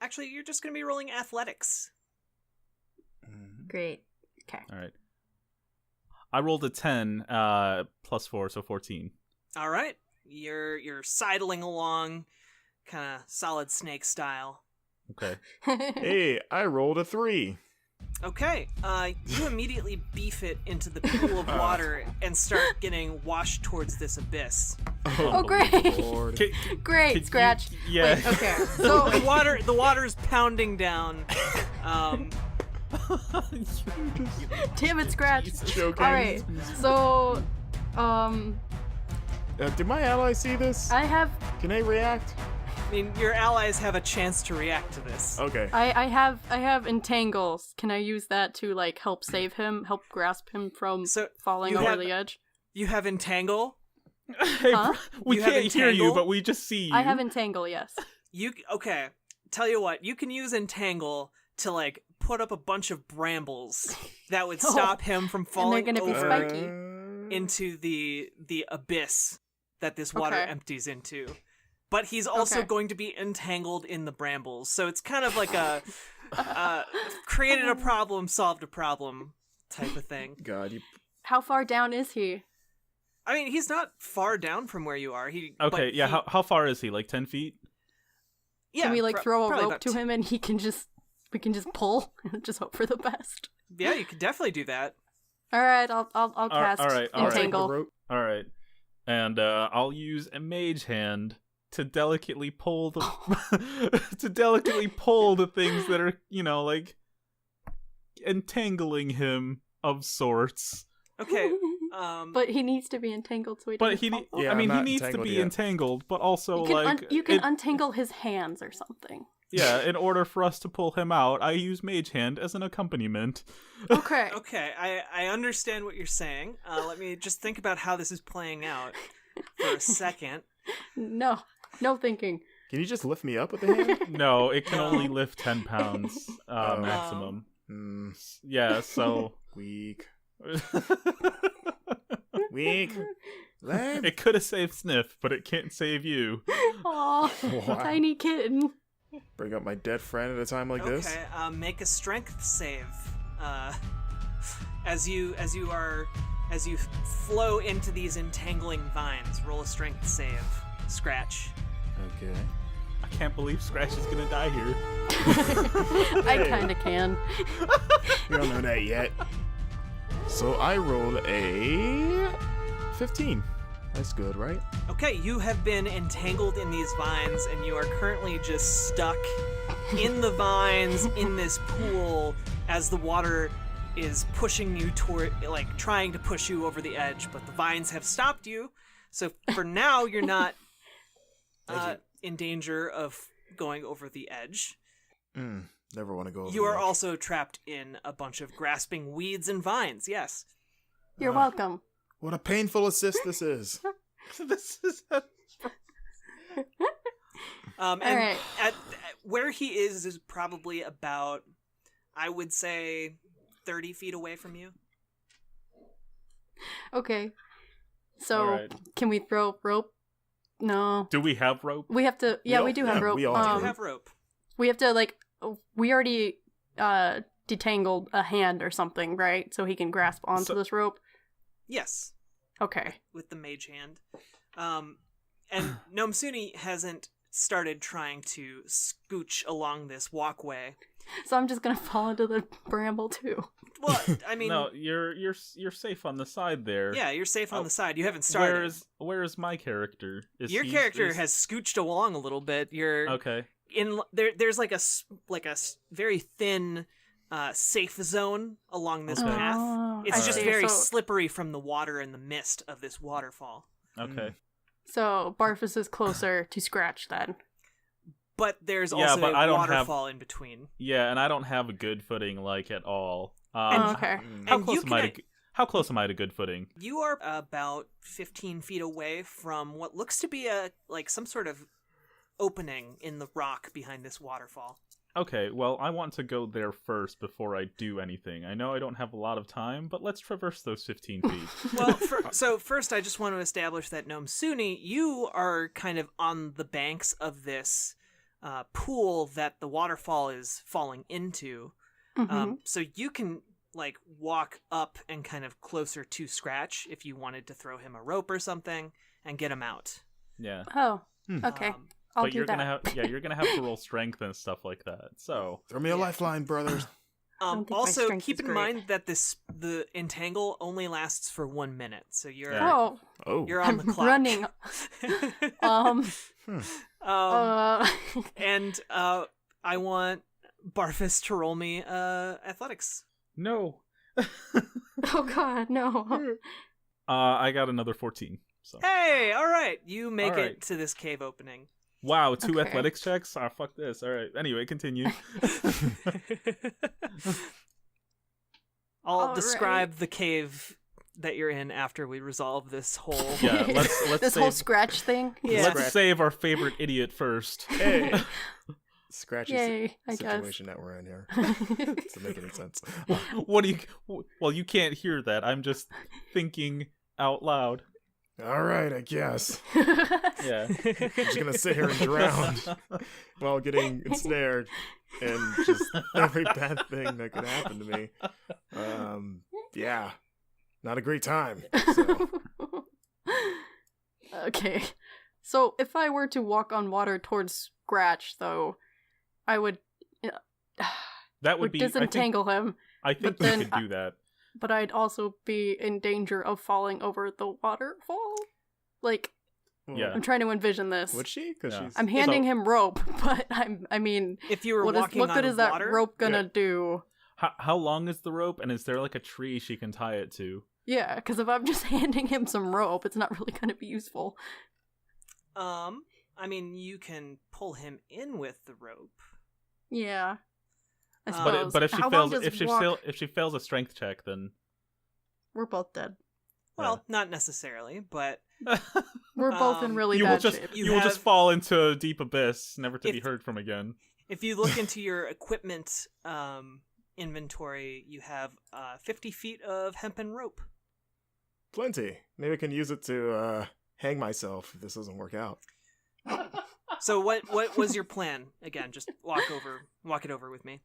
Actually, you're just gonna be rolling athletics. Great. Okay. All right. I rolled a 10 plus 4, so 14. All right. You're sidling along, kind of solid snake style. Okay. Hey, I rolled a 3. Okay, you immediately beef it into the pool of water and start getting washed towards this abyss. Oh, great. Great, Scratch. Yeah. Wait, okay. So The water's pounding down. Damn it, Scratch. He's joking. All right. So, did my ally see this? Can they react? I mean, your allies have a chance to react to this. Okay. I have entangles. Can I use that to like help save him, help grasp him from falling over the edge? You have entangle? Hey, Huh? we You have can't hear you, entangle? but we just see you. I have entangle, yes. Okay, tell you what, you can use entangle to like put up a bunch of brambles that would stop him from falling And they're gonna be over spiky. into the abyss that this water Okay. empties into. But he's also Okay. going to be entangled in the brambles, so it's kind of like a created a problem, solved a problem type of thing. God, you. How far down is he? I mean, he's not far down from where you are. Okay, yeah. How far is he? Like 10 feet? Yeah, Can we like throw a probably rope about to him and we can just pull and just hope for the best? Yeah, you could definitely do that. All right, I'll cast all right. entangle. The rope. All right. And I'll use a mage hand to delicately pull the things that are, like entangling him of sorts. Okay. But he needs to be entangled so he But doesn't fall. Yeah, I mean, I'm he not needs to entangled be yet. entangled, but also You can untangle his hands or something. yeah, in order for us to pull him out, I use mage hand as an accompaniment. Okay. Okay, I understand what you're saying. Let me just think about how this is playing out for a second. No thinking. Can you just lift me up with the hand? No, it can only lift 10 pounds maximum. Mm, Yeah, so weak. Weak. Lame. It could have saved Sniff, but it can't save you. Aw, Wow. tiny kitten. Bring up my dead friend at a time like this. Okay, make a strength save. As you flow into these entangling vines, roll a strength save. Scratch. Okay. I can't believe Scratch is gonna die here. I kinda can. We don't know that yet. So I rolled a 15. That's good, right? Okay, you have been entangled in these vines, and you are currently just stuck in the vines in this pool as the water is pushing you toward, like, trying to push you over the edge, but the vines have stopped you. So for now, you're not in danger of going over the edge. Never want to go over You the are edge. also trapped in a bunch of grasping weeds and vines, yes. You're welcome. What a painful assist this is. This is And Alright. at where he is probably about, I would say, 30 feet away from you. Okay. So, Alright. can we throw rope? No. Do we have rope? We have to. Yeah, all- we do have yeah, rope. we all have You have rope. We have to, like, we already detangled a hand or something, right? So he can grasp onto So- this rope. Yes, Okay. with the mage hand. And Nomsuni hasn't started trying to scooch along this walkway. So I'm just gonna fall into the bramble too. Well, I mean, No, you're safe on the side there. yeah, you're safe on the side. You haven't started. Where is my character? Your character has scooched along a little bit. You're Okay. in there. There's like a very thin safe zone along this Okay. path. Oh, It's I just see. very So, slippery from the water and the mist of this waterfall. Okay. so Barfus is closer to Scratch then. But there's Yeah, also but a I don't have- waterfall in between. Yeah, and I don't have a good footing, like, at all. Oh, okay. How And close you am I? can- How close am I to good footing? You are about 15 feet away from what looks to be some sort of opening in the rock behind this waterfall. Okay, well, I want to go there first before I do anything. I know I don't have a lot of time, but let's traverse those 15 feet. Well, so first I just want to establish that Nomsuni, you are kind of on the banks of this pool that the waterfall is falling into. Mhm. So you can, like, walk up and kind of closer to Scratch if you wanted to throw him a rope or something and get him out. Yeah. Oh, okay. Um, I'll But do you're that. gonna have you're gonna have to roll strength and stuff like that. So Throw me a lifeline, brothers. don't think my Also, strength keep is in great. mind that the entangle only lasts for 1 minute, so you're Yeah. Oh, Oh. you're on I'm the clock. running. Uh, And I want Barfus to roll me athletics. no. oh God, no. I got another 14. So Hey, all right, you make All right. it to this cave opening. wow, 2 Okay. athletics checks. Ah, fuck this. All right. Anyway, continue. I'll All describe the cave that you're in after we resolve this whole. Yeah, let's this whole save- Scratch thing. Yeah. Let's save our favorite idiot first. Hey. Scratchy Yay, I guess. situation that we're in here. Doesn't make any sense. What do you? Well, you can't hear that. I'm just thinking out loud. All right, I guess. Yeah. I'm just gonna sit here and drown while getting ensnared and just every bad thing that could happen to me. Yeah, not a great time. So. Okay. So if I were to walk on water towards Scratch, though, I would That would be. disentangle him, I think but you then could do that. but I'd also be in danger of falling over the waterfall. Like, Yeah. I'm trying to envision this. Would she? Because Yeah. she's. I'm handing him rope, but I mean, If you were what walking good on is that water, rope gonna Yeah. do? How long is the rope? And is there like a tree she can tie it to? Yeah, because if I'm just handing him some rope, it's not really gonna be useful. I mean, you can pull him in with the rope. Yeah. I But suppose. But if she How fails, long does if she fails a strength check, then we're both dead. Well, not necessarily, but We're both in Um, really you will bad just shape. You will just have- fall into a deep abyss, never to be If- heard from again. if you look into your equipment inventory, you have 50 feet of hempen rope. Plenty. Maybe I can use it to hang myself if this doesn't work out. So what was your plan? Again, just walk it over with me.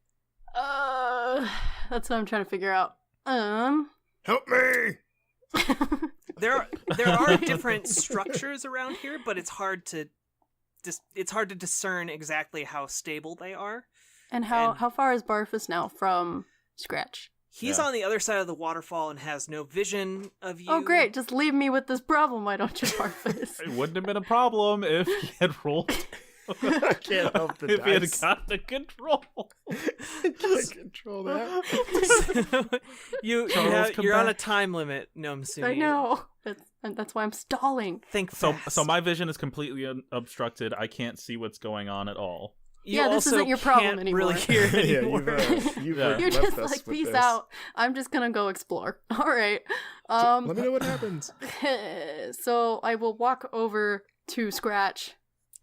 That's what I'm trying to figure out. Help me! There are different structures around here, but it's hard to discern exactly how stable they are. And how far is Barfus now from Scratch? He's on the other side of the waterfall and has no vision of you. Oh, great. Just leave me with this problem, why don't you, Barfus? It wouldn't have been a problem if he had rolled. I can't help the if he had dice. gotten the control. I can't control that. You're on a time limit, Gnome Sumi. I know. That's why I'm stalling. Think So fast. my vision is completely obstructed. I can't see what's going on at all. You Yeah, this also isn't your problem can't anymore. really hear Yeah, anymore. you've Yeah. You're left just us like, with peace this. out. I'm just gonna go explore. All right. Let me know what happens. So I will walk over to Scratch.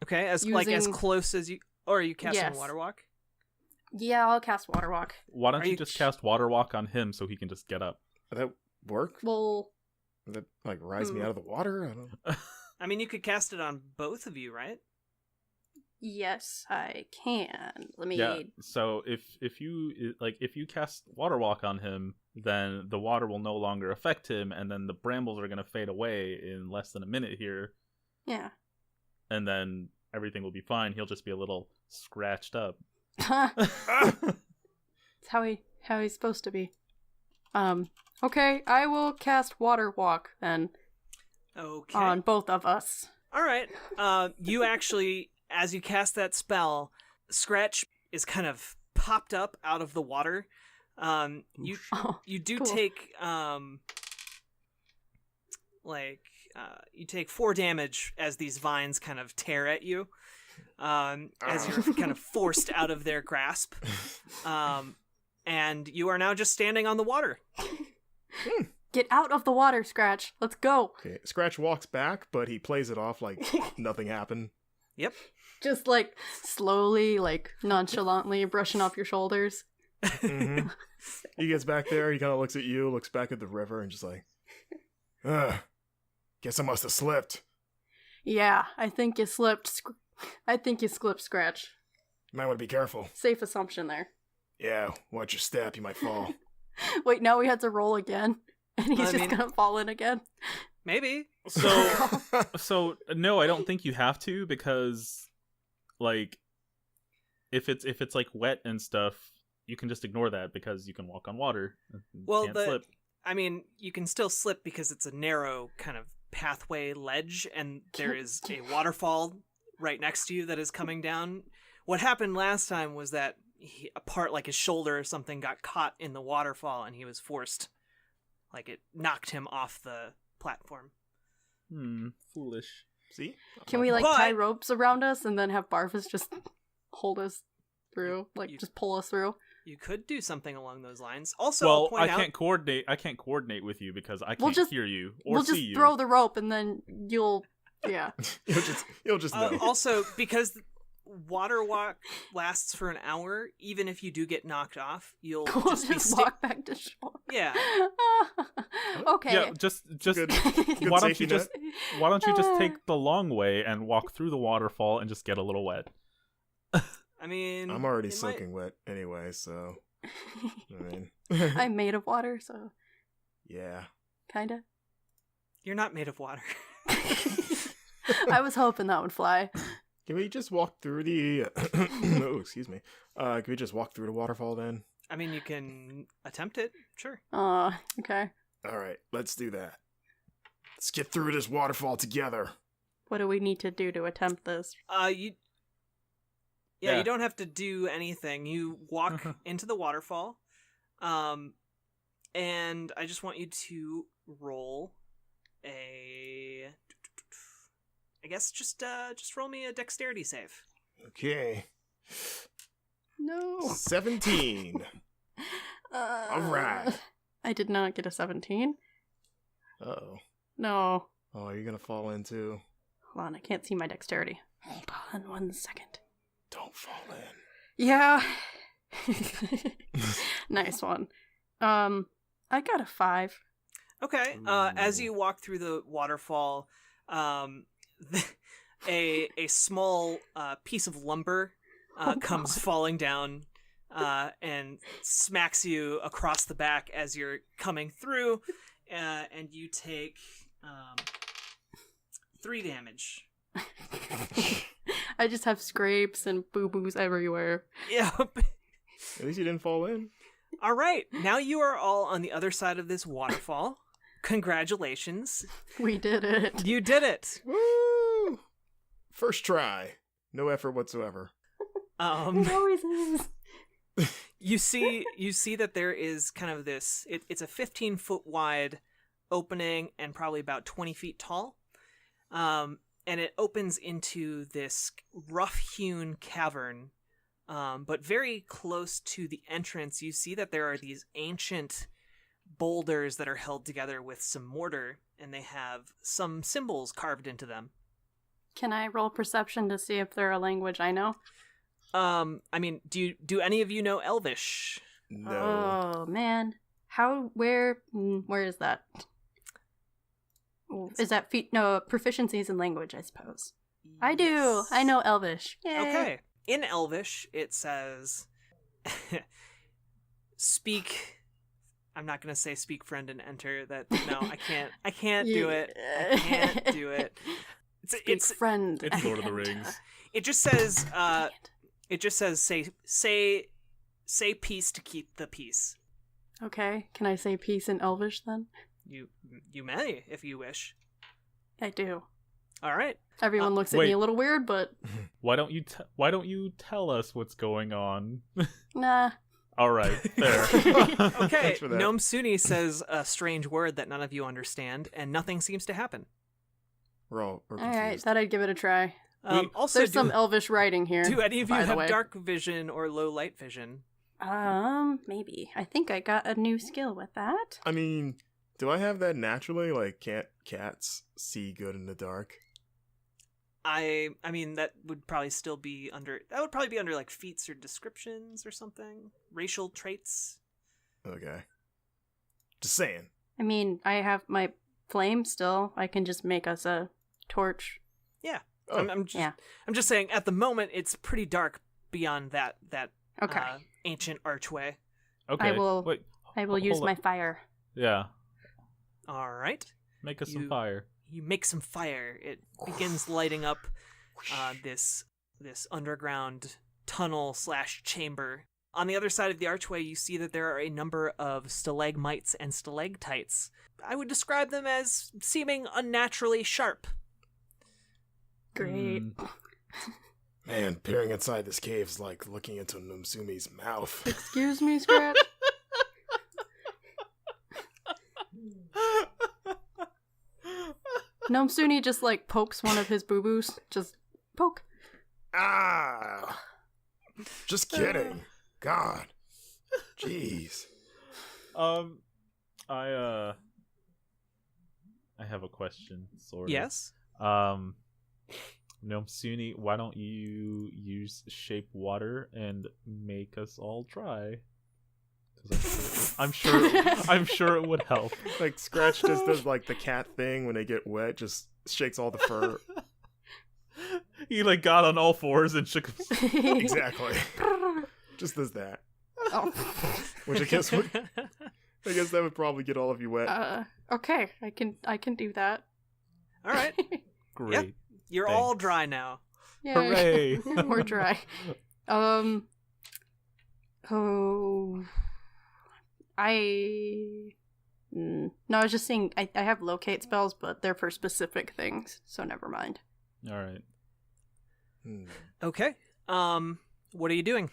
Okay, as Using- close as you, or are you casting Yes. Water Walk? Yeah, I'll cast Water Walk. Why don't Are you you just cast Water Walk on him so he can just get up? Would that work? Well, Would that like rise me out of the water? I don't. I mean, you could cast it on both of you, right? yes, I can. Let me. Yeah. So if you cast Water Walk on him, then the water will no longer affect him, and then the brambles are gonna fade away in less than a minute here, Yeah. and then everything will be fine. He'll just be a little scratched up. It's how he's supposed to be. Okay, I will cast Water Walk then Okay. on both of us. All right. You actually, as you cast that spell, Scratch is kind of popped up out of the water. You Oh, you do cool. take you take 4 damage as these vines kind of tear at you, as you're kind of forced out of their grasp. And you are now just standing on the water. Get out of the water, Scratch. Let's go. Okay, Scratch walks back, but he plays it off like nothing happened. Yep. Just like slowly, like nonchalantly brushing off your shoulders. Mm-hmm. He gets back there, he kind of looks at you, looks back at the river, and just like, guess I must have slipped. Yeah, I think you slipped. I think you slipped, Scratch. You might want to be careful. Safe assumption there. Yeah, watch your step, you might fall. Wait, now we had to roll again, and he's I just mean- gonna fall in again. Maybe. So no, I don't think you have to, because like if it's like wet and stuff, you can just ignore that because you can walk on water. You Well, can't slip. I mean, you can still slip because it's a narrow kind of pathway ledge, and there is a waterfall right next to you that is coming down. What happened last time was that a part, like his shoulder or something, got caught in the waterfall, and he was forced, like it knocked him off the platform. Foolish. See? Can we like But- tie ropes around us and then have Barfus just hold us through, like You- just pull us through? You could do something along those lines. Also, Well, I'll point out, can't coordinate. I can't coordinate with you because I We'll can't just- hear you or We'll see just you. throw the rope and then you'll, yeah. You'll just know. also because water walk lasts for an hour, even if you do get knocked off, you'll We'll just be walk back to shore. Yeah. Okay. Yeah, just Good why don't safety you just net. why don't you just take the long way and walk through the waterfall and just get a little wet? I mean, I'm already it might- soaking wet anyway, so I mean, I'm made of water, so yeah. kinda. You're not made of water. I was hoping that would fly. Can we just walk through the? Oh, excuse me. Can we just walk through the waterfall then? I mean, you can attempt it, sure. Okay. All right, let's do that. Let's get through this waterfall together. What do we need to do to attempt this? Yeah, Yeah. you don't have to do anything. You walk into the waterfall, and I just want you to roll I guess just roll me a dexterity save. Okay. No. 17. All right. I did not get a 17. Uh-oh. No. Oh, are you gonna fall into? Hold on, I can't see my dexterity. Hold on 1 second. Don't fall in. Yeah. Nice one. I got a 5. Okay. As you walk through the waterfall, a small piece of lumber comes falling down and smacks you across the back as you're coming through, and you take 3 damage. I just have scrapes and boo-boos everywhere. Yep. At least you didn't fall in. All right. Now you are all on the other side of this waterfall. Congratulations. We did it. You did it. Woo! First try. No effort whatsoever. It always is. You see that there is kind of this, it's a 15-foot wide opening and probably about 20 feet tall. And it opens into this rough-hewn cavern. But very close to the entrance, you see that there are these ancient boulders that are held together with some mortar, and they have some symbols carved into them. Can I roll perception to see if they're a language I know? I mean, do any of you know Elvish? No. Oh, man. Where is that? Is that proficiencies in language, I suppose. Yes. I do. I know Elvish. Yay. Okay. In Elvish, it says, speak. I'm not going to say speak friend and enter. No, I can't do it. I can't do it. It's friend. It's Lord of the Rings. It just says, say peace to keep the peace. Okay. Can I say peace in Elvish then? You may, if you wish. I do. All right. Everyone looks at me a little weird, but why don't you tell us what's going on? Nah. All right, there. Okay. Gnome Suni says a strange word that none of you understand, and nothing seems to happen. We're confused. All right, thought I'd give it a try. Also, there's some Elvish writing here. Do any of you have dark vision or low light vision? Maybe. I think I got a new skill with that. I mean, do I have that naturally? Like, can't cats see good in the dark? I mean, that would probably be under like feats or descriptions or something. Racial traits. Okay. Just saying. I mean, I have my flame still. I can just make us a torch. Yeah. Oh. I'm just saying, at the moment, it's pretty dark beyond that okay. Ancient archway. Okay. I will use my fire. Yeah. All right. Make us some fire. You make some fire. It begins lighting up this underground tunnel / chamber. On the other side of the archway, you see that there are a number of stalagmites and stalactites. I would describe them as seeming unnaturally sharp. Great. Man, peering inside this cave is like looking into Numsumi's mouth. Excuse me, Scratch? Nomsuni just like pokes one of his boo-boos. Just poke. Ah! Just kidding. God. Jeez. I have a question, sort of. Yes? Nomsuni, why don't you use shape water and make us all dry? I'm sure it would help. Like Scratch just does like the cat thing when they get wet, just shakes all the fur. He like got on all fours and shook him. Exactly. Just does that. Oh. Which I guess that would probably get all of you wet. Okay, I can do that. All right. Great. Yep. You're all dry now. Yay. Hooray. We're dry. No, I was just saying I have locate spells, but they're for specific things, so never mind. All right. Okay. What are you doing?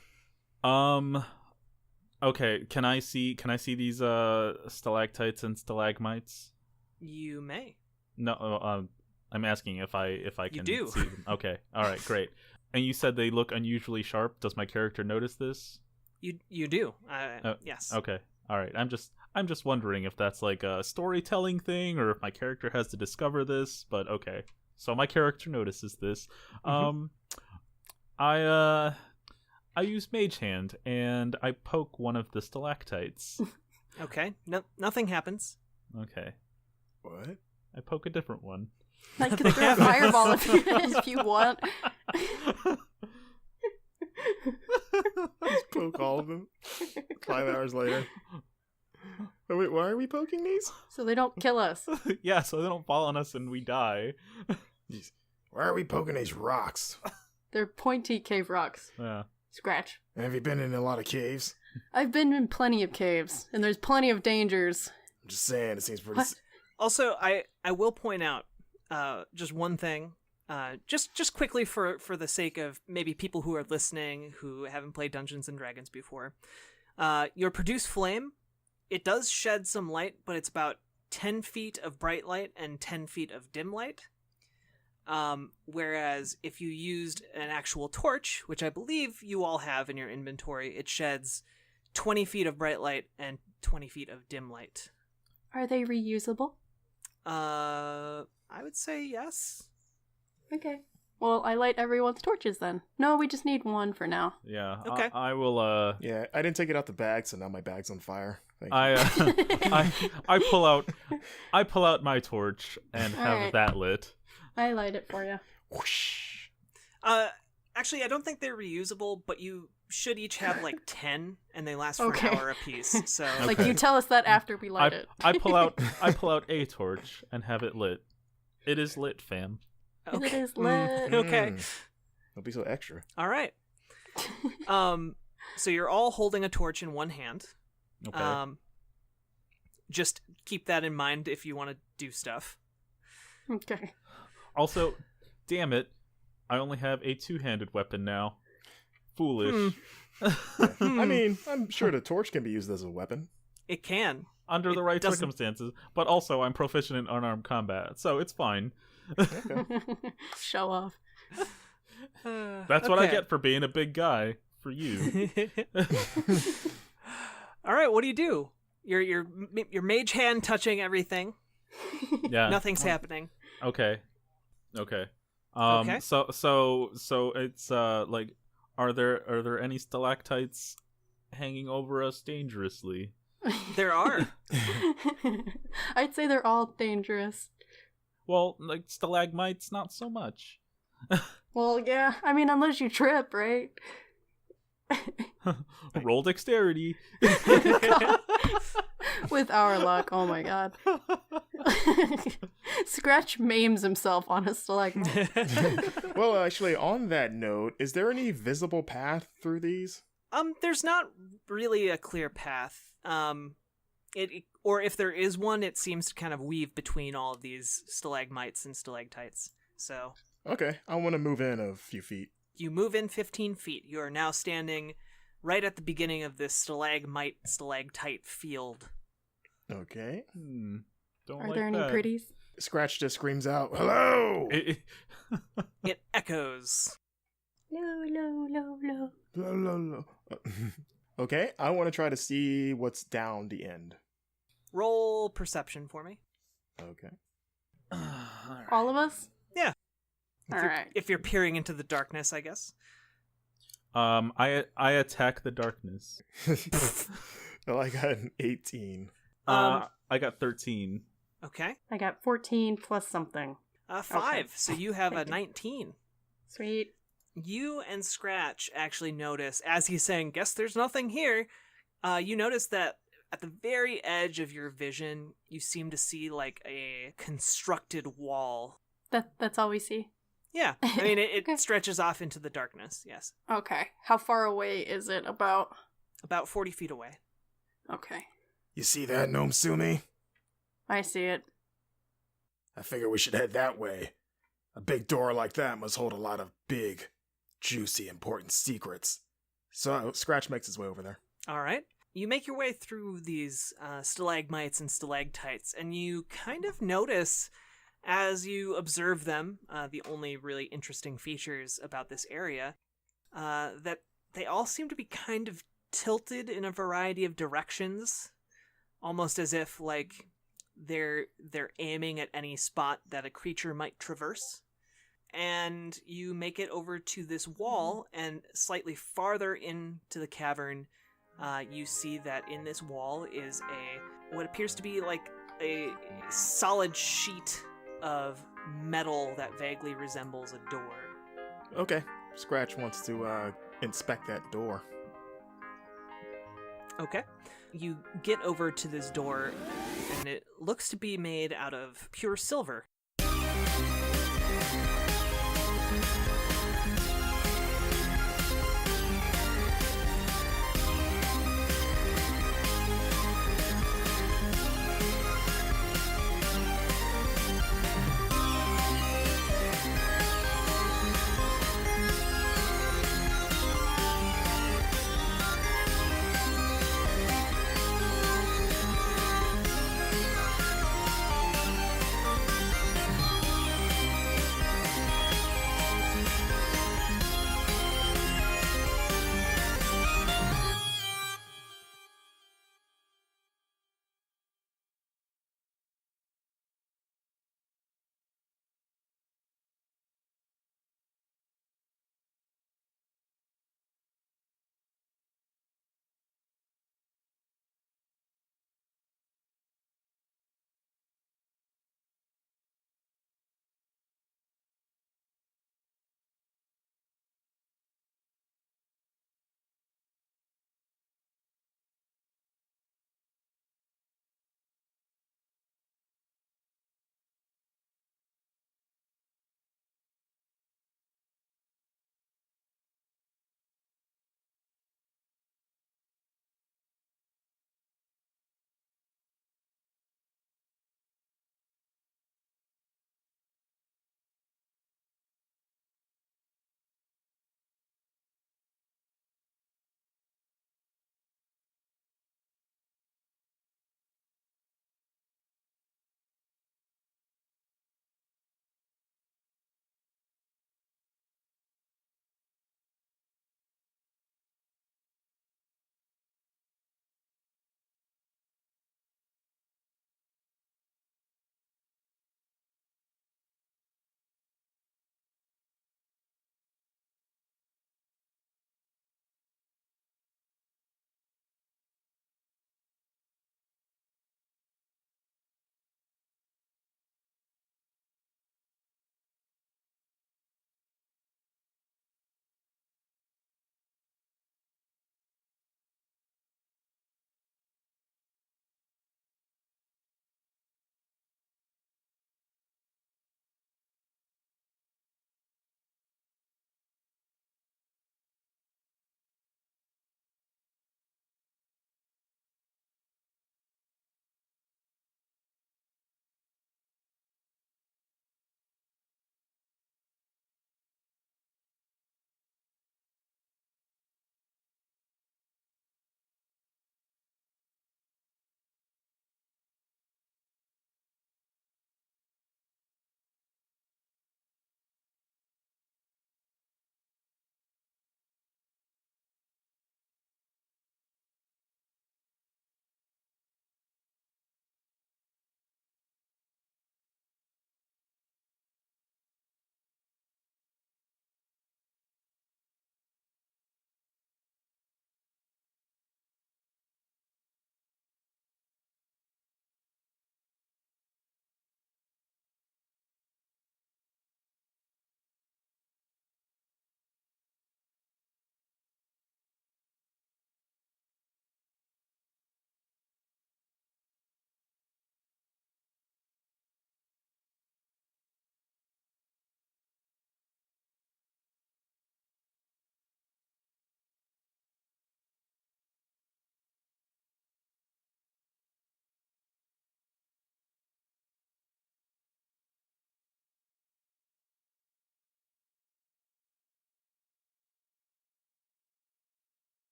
Okay, can I see these stalactites and stalagmites? You may. No, I'm asking if I can you do. see them. Okay. All right, great. And you said they look unusually sharp. Does my character notice this? You do. Yes. Okay. All right. I'm just wondering if that's like a storytelling thing or if my character has to discover this, but okay. So my character notices this. Mm-hmm. I use Mage Hand and I poke one of the stalactites. Okay. No, nothing happens. Okay. What? I poke a different one. I can throw a fireball if you want. Just poke all of them. 5 hours later. Oh, wait, why are we poking these? So they don't kill us. Yeah, so they don't fall on us and we die. Jeez. Why are we poking these rocks? They're pointy cave rocks. Yeah. Scratch. Have you been in a lot of caves? I've been in plenty of caves, and there's plenty of dangers. I'm just saying, it seems pretty... What? Also, I will point out just one thing, just quickly for the sake of maybe people who are listening who haven't played Dungeons and Dragons before. Your produce flame, it does shed some light, but it's about 10 feet of bright light and 10 feet of dim light. Whereas if you used an actual torch, which I believe you all have in your inventory, it sheds 20 feet of bright light and 20 feet of dim light. Are they reusable? I would say yes. Okay. Well, I light everyone's torches then. No, we just need one for now. Yeah. Okay. I will, Yeah, I didn't take it out the bag, so now my bag's on fire. Thank you. I pull out my torch and have Alright. that lit. I light it for you. Whoosh. Actually, I don't think they're reusable, but you should each have like 10, and they last for Okay. an hour apiece. So Like, you tell us that after we light it. I pull out a torch and have it lit. It is lit, fam. It is lit. Okay. Don't be so extra. All right. So you're all holding a torch in one hand. Okay. Just keep that in mind if you want to do stuff. Okay. Also, damn it, I only have a two-handed weapon now. Foolish. I mean, I'm sure the torch can be used as a weapon. It can. Under the It right doesn't- circumstances, but also I'm proficient in unarmed combat, so it's fine. Okay. Show off. That's what I get for being a big guy. For you. All right, what do you do? Your mage hand touching everything. Yeah. Nothing's happening. Okay. Okay. Okay. So it's like, are there any stalactites hanging over us dangerously? There are. I'd say they're all dangerous. Well, like stalagmites, not so much. Well, yeah. I mean, unless you trip, right? Roll dexterity. With our luck, oh my god. Scratch maims himself on a stalagmite. Well, actually, on that note, is there any visible path through these? There's not really a clear path. Or if there is one, it seems to kind of weave between all of these stalagmites and stalactites. So Okay, I want to move in a few feet. you move in 15 feet. You are now standing right at the beginning of this stalagmite-stalactite field. Okay. Don't Are like there any that. pretties? Scratch just screams out, "Hello!" It echoes. Low, low, low, low. La, la, la. Okay, I want to try to see what's down the end. Roll perception for me. Okay. All of us? Yeah. Alright. If you're peering into the darkness, I guess. I attack the darkness. Well, I got an 18. I got 13. Okay. I got 14 plus something. 5. Okay. So you have a 19. Sweet. You and Scratch actually notice, as he's saying, guess there's nothing here, you notice that at the very edge of your vision, you seem to see like a constructed wall. That's all we see? Yeah, I mean, it Okay. stretches off into the darkness, yes. Okay. How far away is it about? About 40 feet away. Okay. You see that, Gnome Sumi? I see it. I figure we should head that way. A big door like that must hold a lot of big, juicy, important secrets. So Scratch makes his way over there. All right. You make your way through these stalagmites and stalactites, and you kind of notice, as you observe them, the only really interesting features about this area, that they all seem to be kind of tilted in a variety of directions, almost as if like they're aiming at any spot that a creature might traverse. And you make it over to this wall, and slightly farther into the cavern, you see that in this wall is what appears to be like a solid sheet of metal that vaguely resembles a door. Okay. Scratch wants to inspect that door. Okay. You get over to this door, and it looks to be made out of pure silver.